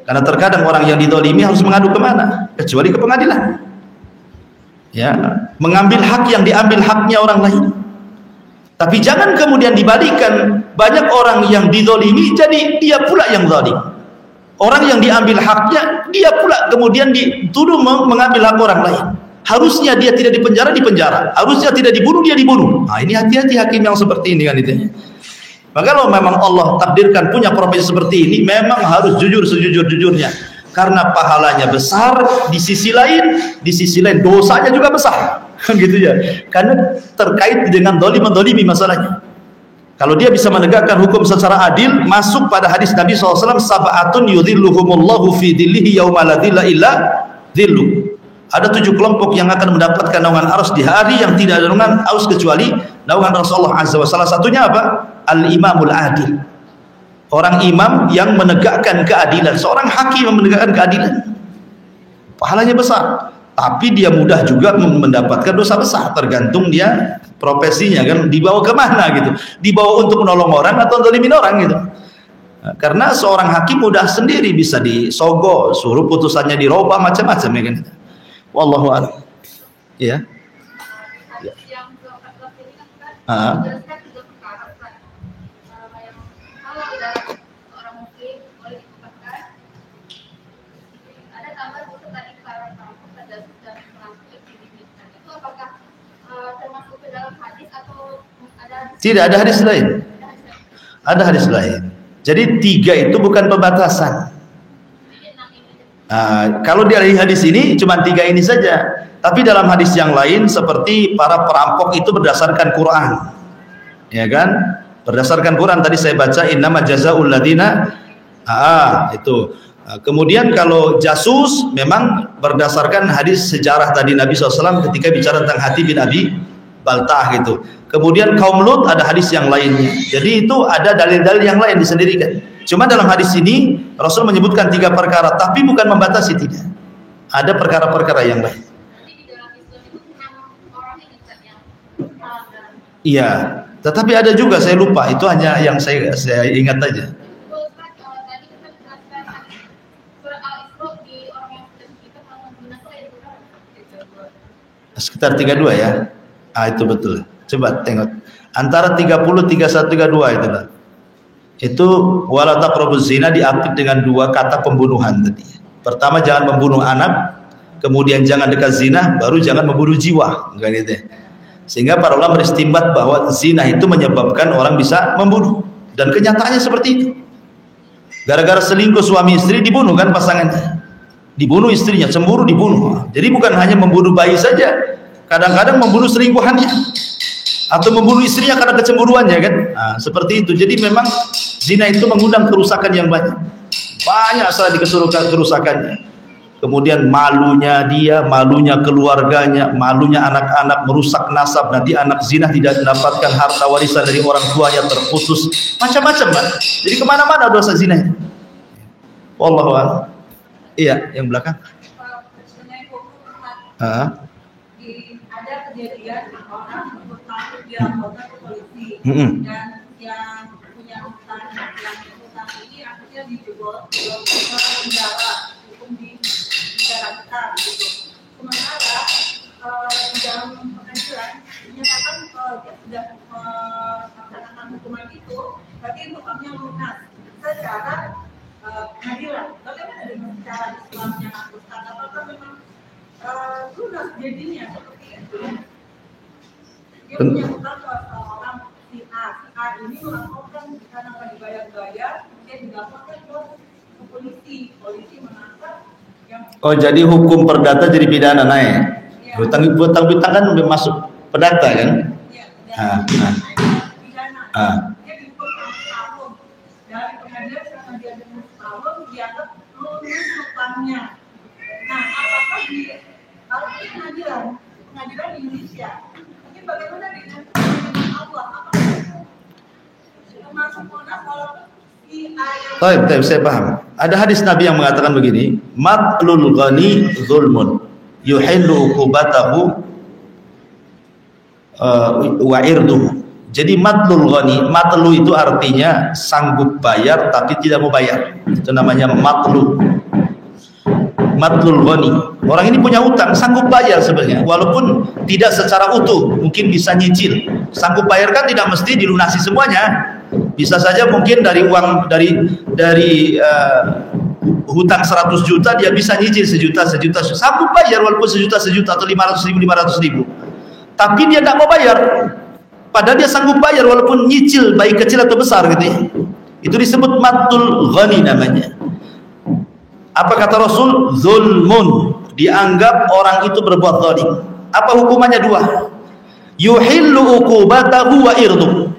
Karena terkadang orang yang didolimi harus mengadu kemana? Kecuali ke pengadilan. Ya, mengambil hak yang diambil haknya orang lain. Tapi jangan kemudian dibalikan, banyak orang yang dizalimi jadi dia pula yang zalim. Orang yang diambil haknya, dia pula kemudian dituduh mengambil hak orang lain. Harusnya dia tidak dipenjara, dipenjara. Harusnya tidak dibunuh, dia dibunuh. Ini hati-hati hakim yang seperti ini kan itu. Maka kalau memang Allah takdirkan punya profesi seperti ini, memang harus jujur sejujur-jujurnya. Karena pahalanya besar, di sisi lain dosanya juga besar. Gitu ya. Karena terkait dengan dolimi masalahnya. Kalau dia bisa menegakkan hukum secara adil, masuk pada hadis Nabi SAW, sab'atun yudhilluhumullahu fi dhillihi yawma la dhilla illa dhilluh. Ada 7 kelompok yang akan mendapatkan naungan arus di hari yang tidak ada naungan arus kecuali naungan Rasulullah Azza wa Jalla. Salah satunya apa? Al-imamul adil. Orang imam yang menegakkan keadilan. Seorang hakim yang menegakkan keadilan, pahalanya besar. Tapi dia mudah juga mendapatkan dosa besar, tergantung dia profesinya kan, dibawa kemana gitu, dibawa untuk menolong orang atau zalimin orang gitu. Karena seorang hakim mudah sendiri bisa disogok, suruh putusannya dirubah macam-macam ya kan. Wallahu a'lam. Ya. Tidak ada hadis lain. Ada hadis lain. Jadi 3 itu bukan pembatasan. Kalau dari hadis ini cuma 3 ini saja. Tapi dalam hadis yang lain seperti para perampok itu berdasarkan Quran. Ya kan? Berdasarkan Quran tadi saya baca innama jazaa'ul ladina itu. Kemudian kalau jasus memang berdasarkan hadis sejarah tadi Nabi SAW ketika bicara tentang Hatib bin Abi Baltah gitu. Kemudian kaum Lut ada hadis yang lainnya. Jadi itu ada dalil-dalil yang lain disendirikan. Cuma dalam hadis ini Rasul menyebutkan 3 perkara, tapi bukan membatasi, tidak. Ada perkara-perkara yang lain. Iya, tetapi ada juga saya lupa. Itu hanya yang saya ingat aja. Sekitar 32 ya. Itu betul. Coba tengok antara 30, 31, 32 itu lah. Itu wala taqrabuz zina diapit dengan 2 kata pembunuhan tadi. Pertama jangan membunuh anak, kemudian jangan dekat zina, baru jangan membunuh jiwa, kan gitu. Sehingga para ulama beristimbat bahwa zina itu menyebabkan orang bisa membunuh, dan kenyataannya seperti itu. Gara-gara selingkuh suami istri dibunuh kan pasangannya. Dibunuh istrinya, cemburu dibunuh. Jadi bukan hanya membunuh bayi saja, kadang-kadang membunuh selingkuhannya. Atau membunuh istrinya karena kecemburuannya kan. Seperti itu. Jadi memang zina itu mengundang kerusakan yang banyak. Banyak sekali kerusakannya. Kemudian malunya dia, malunya keluarganya, malunya anak-anak, merusak nasab. Nanti anak zina tidak mendapatkan harta warisan dari orang tuanya, terputus. Macam-macam, Pak. Jadi kemana-mana dosa zina itu. Wallahu a'lam. Iya, yang belakang. Ada kejadian orang dia anggota polisi dan yang punya hutang ini akhirnya dijebol ke penjara, hukum di penjara. Nah, gitu. Sementara di dalam pengadilan dinyatakan dia sudah melaksanakan hukuman itu, berarti hukumnya lunas secara pengadilan. Bagaimana dengan secara Islam yang Ustaz? Apakah memang lunas jadinya seperti itu? Dia punya hutang ke seorang si A ini melaporkan karena nggak dibayar-bayar, dia dilaporkan ke polisi menangkap. Oh, jadi hukum perdata jadi pidana naik. Ya. Hutang kan udah masuk perdata kan? Iya. Pidana. Dia dihukum 1 tahun. Dari pengadilan karena dia dihukum 1 tahun, dianggap lunas hutangnya. Nah, apakah kalau di pengadilan di Indonesia, mungkin bagaimana dengan Allah? Apakah termasuk lunas walaupun Baik, saya paham. Ada hadis Nabi yang mengatakan begini, matlul ghani zulmun yuhillu uqubatahu wa irduhu. Jadi matlul ghani, matlu itu artinya sanggup bayar tapi tidak mau bayar. Itu namanya matlu. Matlul ghani. Orang ini punya utang, sanggup bayar sebenarnya, walaupun tidak secara utuh, mungkin bisa nyicil. Sanggup bayar kan tidak mesti dilunasi semuanya. Bisa saja mungkin dari uang dari hutang 100 juta dia bisa nyicil sejuta, sanggup bayar walaupun sejuta atau 500 ribu. Tapi dia tidak mau bayar. Padahal dia sanggup bayar walaupun nyicil baik kecil atau besar gitu ya. Itu disebut matul ghani namanya. Apa kata Rasul? Zulmun, dianggap orang itu berbuat zalim. Apa hukumannya? 2. Yuhillu uqubatahu wa irduhu.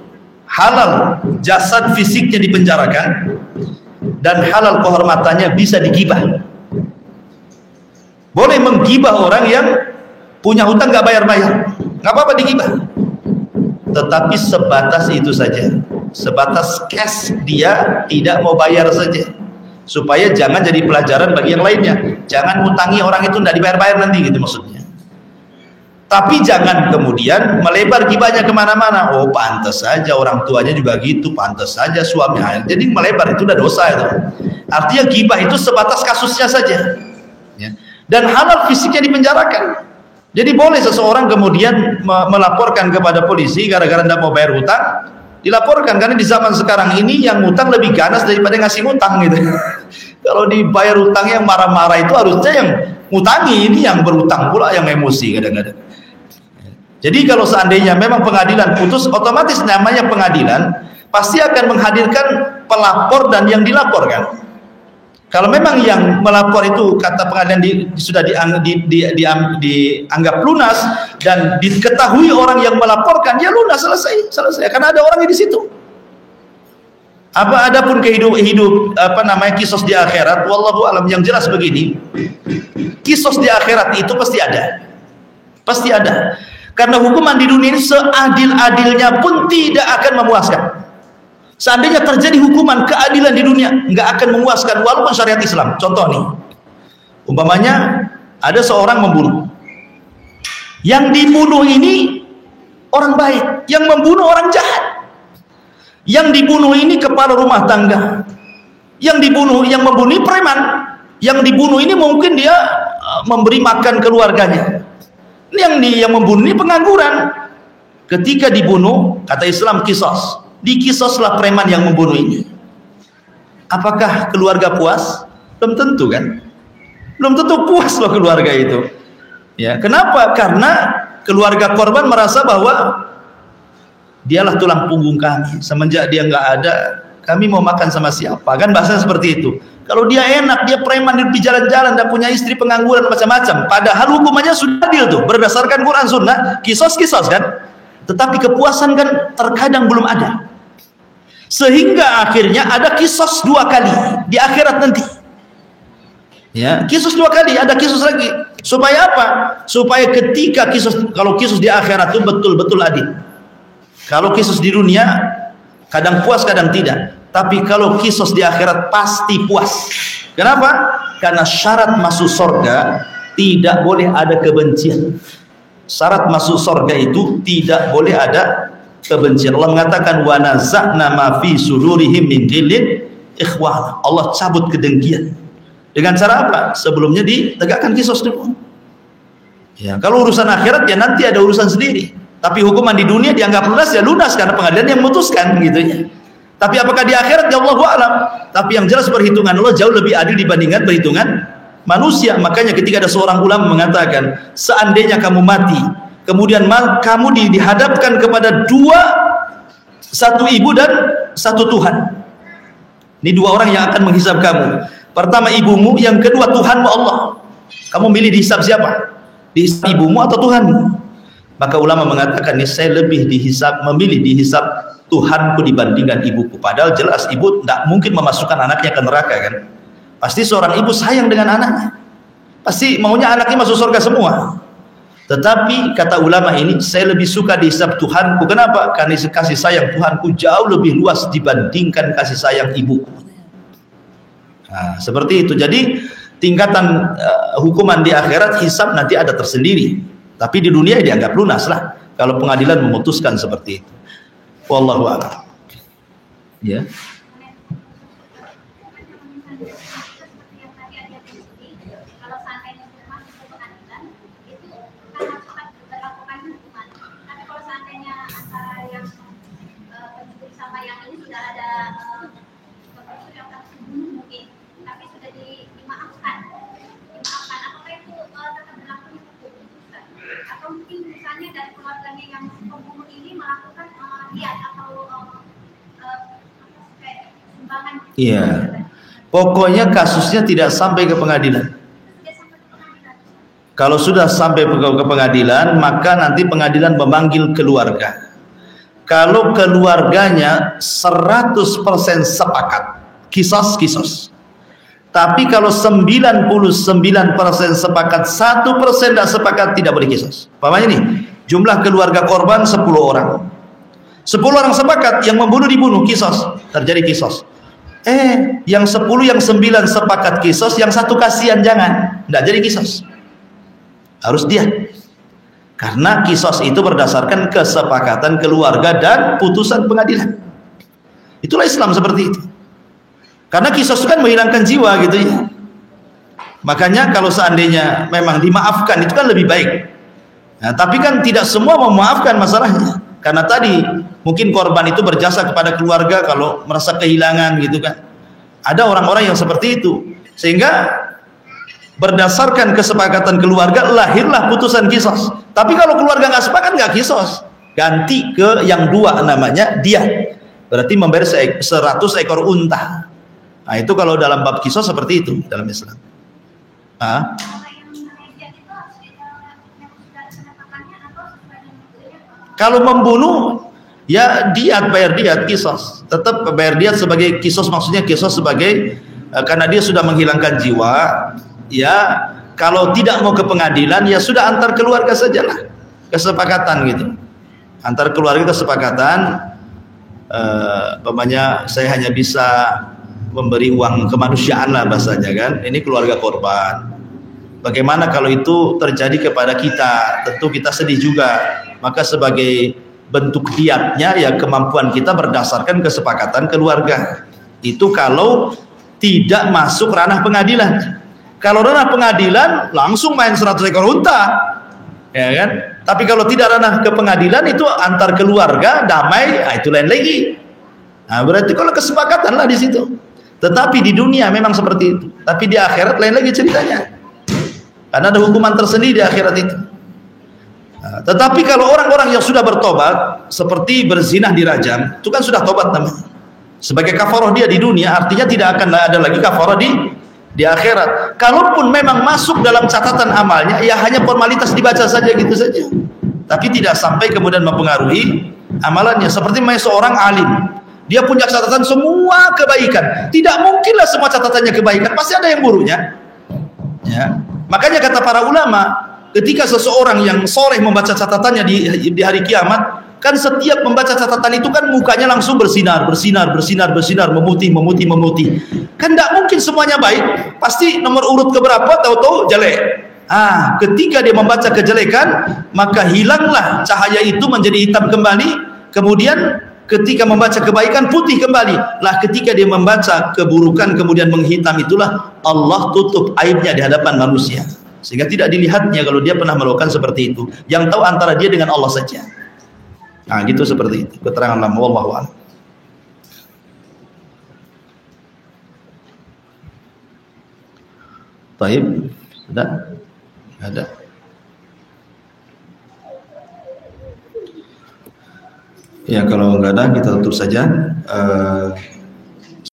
Halal jasad fisiknya dipenjarakan dan halal kehormatannya bisa digibah. Boleh menggibah orang yang punya hutang nggak bayar-bayar, nggak apa-apa digibah. Tetapi sebatas itu saja, sebatas cash dia tidak mau bayar saja, supaya jangan jadi pelajaran bagi yang lainnya. Jangan hutangi orang itu nggak dibayar-bayar nanti gitu maksudnya. Tapi jangan kemudian melebar gibahnya kemana-mana. Oh, pantas saja orang tuanya juga gitu, pantas saja suaminya. Jadi melebar itu udah dosa itu. Artinya gibah itu sebatas kasusnya saja. Ya. Dan halal fisiknya dipenjarakan. Jadi boleh seseorang kemudian melaporkan kepada polisi gara-gara tidak mau bayar hutang, dilaporkan, karena di zaman sekarang ini yang hutang lebih ganas daripada ngasih hutang gitu. Kalau dibayar hutang yang marah-marah itu harusnya yang ngutangi, ini yang berhutang pula yang emosi kadang-kadang. Jadi kalau seandainya memang pengadilan putus, otomatis namanya pengadilan pasti akan menghadirkan pelapor dan yang dilaporkan. Kalau memang yang melapor itu kata pengadilan sudah dianggap lunas dan diketahui orang yang melaporkan, ya lunas, selesai. Karena ada orangnya di situ. Adapun hidup kisos di akhirat, wallahu alam, yang jelas begini, kisos di akhirat itu pasti ada. Karena hukuman di dunia ini seadil-adilnya pun tidak akan memuaskan. Seandainya terjadi hukuman keadilan di dunia, nggak akan memuaskan walaupun syariat Islam. Contoh nih, umpamanya ada seorang membunuh. Yang dibunuh ini orang baik, yang membunuh orang jahat. Yang dibunuh ini kepala rumah tangga. Yang membunuh ini preman. Yang dibunuh ini mungkin dia memberi makan keluarganya. Yang membunuh ini pengangguran. Ketika dibunuh, kata Islam kisos, dikisoslah preman yang membunuh ini. Apakah keluarga puas? Belum tentu kan? Belum tentu puas loh keluarga itu. Ya, kenapa? Karena keluarga korban merasa bahwa dialah tulang punggung kami. Semenjak dia nggak ada, kami mau makan sama siapa? Kan bahasa seperti itu. Kalau dia enak, dia preman di jalan-jalan, dan punya istri pengangguran macam-macam. Padahal hukumannya sudah adil tuh, berdasarkan Quran Sunnah, kisos kan. Tetapi kepuasan kan terkadang belum ada. Sehingga akhirnya ada kisos 2 kali di akhirat nanti. Ya, kisos 2 kali, ada kisos lagi. Supaya apa? Supaya ketika kalau kisos di akhirat itu betul-betul adil. Kalau kisos di dunia kadang puas, kadang tidak. Tapi kalau kisos di akhirat pasti puas. Kenapa? Karena syarat masuk surga tidak boleh ada kebencian. Syarat masuk surga itu tidak boleh ada kebencian. Allah mengatakan wa naza'na ma fi sudurihim min ghillin ikhwana. Allah cabut kedengkian. Dengan cara apa? Sebelumnya ditegakkan kisos dulu. Ya, kalau urusan akhirat ya nanti ada urusan sendiri. Tapi hukuman di dunia dianggap lunas ya lunas karena pengadilan yang memutuskan gitu ya. Tapi apakah di akhirat ya Allahu a'lam. Tapi yang jelas perhitungan Allah jauh lebih adil dibandingkan perhitungan manusia. Makanya ketika ada seorang ulama mengatakan, seandainya kamu mati, kemudian kamu dihadapkan kepada satu ibu dan satu Tuhan. Ini dua orang yang akan menghisab kamu. Pertama ibumu, yang kedua Tuhanmu Allah. Kamu milih dihisab siapa? Dihisab ibumu atau Tuhanmu? Maka ulama mengatakan, saya lebih memilih dihisab Tuhanku dibandingkan ibuku. Padahal jelas ibu tidak mungkin memasukkan anaknya ke neraka kan? Pasti seorang ibu sayang dengan anaknya. Pasti maunya anaknya masuk surga semua. Tetapi kata ulama ini, saya lebih suka dihisab Tuhanku. Kenapa? Karena kasih sayang Tuhanku jauh lebih luas dibandingkan kasih sayang ibuku. Nah, seperti itu. Jadi tingkatan hukuman di akhirat, hisab nanti ada tersendiri. Tapi di dunia dianggap lunas lah kalau pengadilan memutuskan seperti itu. Wallahu a'lam. Ya. Iya. Pokoknya kasusnya tidak sampai ke pengadilan. Kalau sudah sampai ke pengadilan, maka nanti pengadilan memanggil keluarga. Kalau keluarganya 100% sepakat, kisos. Tapi kalau 99% sepakat, 1% tidak sepakat, tidak boleh kisos. Paham nih? Jumlah keluarga korban 10 orang. 10 orang sepakat, yang membunuh dibunuh, kisos. Terjadi kisos. Yang 10, yang 9 sepakat kisos, yang satu kasihan jangan. Tidak jadi kisos. Harus dia. Karena kisos itu berdasarkan kesepakatan keluarga dan putusan pengadilan. Itulah Islam seperti itu. Karena kisos kan menghilangkan jiwa gitu ya. Makanya kalau seandainya memang dimaafkan itu kan lebih baik. Nah, tapi kan tidak semua memaafkan masalahnya. Karena tadi mungkin korban itu berjasa kepada keluarga kalau merasa kehilangan gitu kan. Ada orang-orang yang seperti itu. Sehingga berdasarkan kesepakatan keluarga lahirlah putusan kisos. Tapi kalau keluarga nggak sepakat nggak kisos, ganti ke yang dua namanya dia. Berarti membayar 100 ekor unta. Nah itu kalau dalam bab kisos seperti itu dalam Islam. Kalau membunuh ya diat, bayar diat, kisos. Tetap bayar diat sebagai kisos, maksudnya kisos sebagai karena dia sudah menghilangkan jiwa. Ya kalau tidak mau ke pengadilan ya sudah antar keluarga sajalah, kesepakatan gitu, antar keluarga kesepakatan. Saya hanya bisa memberi uang kemanusiaan lah bahasanya kan, ini keluarga korban. Bagaimana kalau itu terjadi kepada kita? Tentu kita sedih juga. Maka sebagai bentuk diatnya ya kemampuan kita berdasarkan kesepakatan keluarga. Itu kalau tidak masuk ranah pengadilan. Kalau ranah pengadilan langsung main 100 ekor unta, ya kan? Tapi kalau tidak ranah ke pengadilan itu antar keluarga damai, itu lain lagi. Nah, berarti kalau kesepakatan lah di situ. Tetapi di dunia memang seperti itu. Tapi di akhirat lain lagi ceritanya. Karena ada hukuman tersendiri di akhirat itu. Nah, tetapi kalau orang-orang yang sudah bertobat, seperti berzinah dirajam, itu kan sudah tobat namanya. Sebagai kafarah dia di dunia, artinya tidak akan ada lagi kafarah di akhirat. Kalaupun memang masuk dalam catatan amalnya, ya hanya formalitas dibaca saja gitu saja. Tapi tidak sampai kemudian mempengaruhi amalannya. Seperti seorang alim, dia punya catatan semua kebaikan. Tidak mungkinlah semua catatannya kebaikan, pasti ada yang buruknya. Ya. Makanya kata para ulama, ketika seseorang yang soleh membaca catatannya di hari kiamat, kan setiap membaca catatan itu kan mukanya langsung bersinar, memutih. Kan tidak mungkin semuanya baik, pasti nomor urut keberapa tahu-tahu jelek. Ketika dia membaca kejelekan, maka hilanglah cahaya itu menjadi hitam kembali, kemudian Ketika membaca kebaikan putih kembali. Lah ketika dia membaca keburukan kemudian menghitam, itulah Allah tutup aibnya di hadapan manusia. Sehingga tidak dilihatnya kalau dia pernah melakukan seperti itu. Yang tahu antara dia dengan Allah saja. Nah, gitu seperti itu. Keterangan lama, wallahu a'lam. Taib, sudah? Ada. Ya kalau nggak ada kita tutup saja.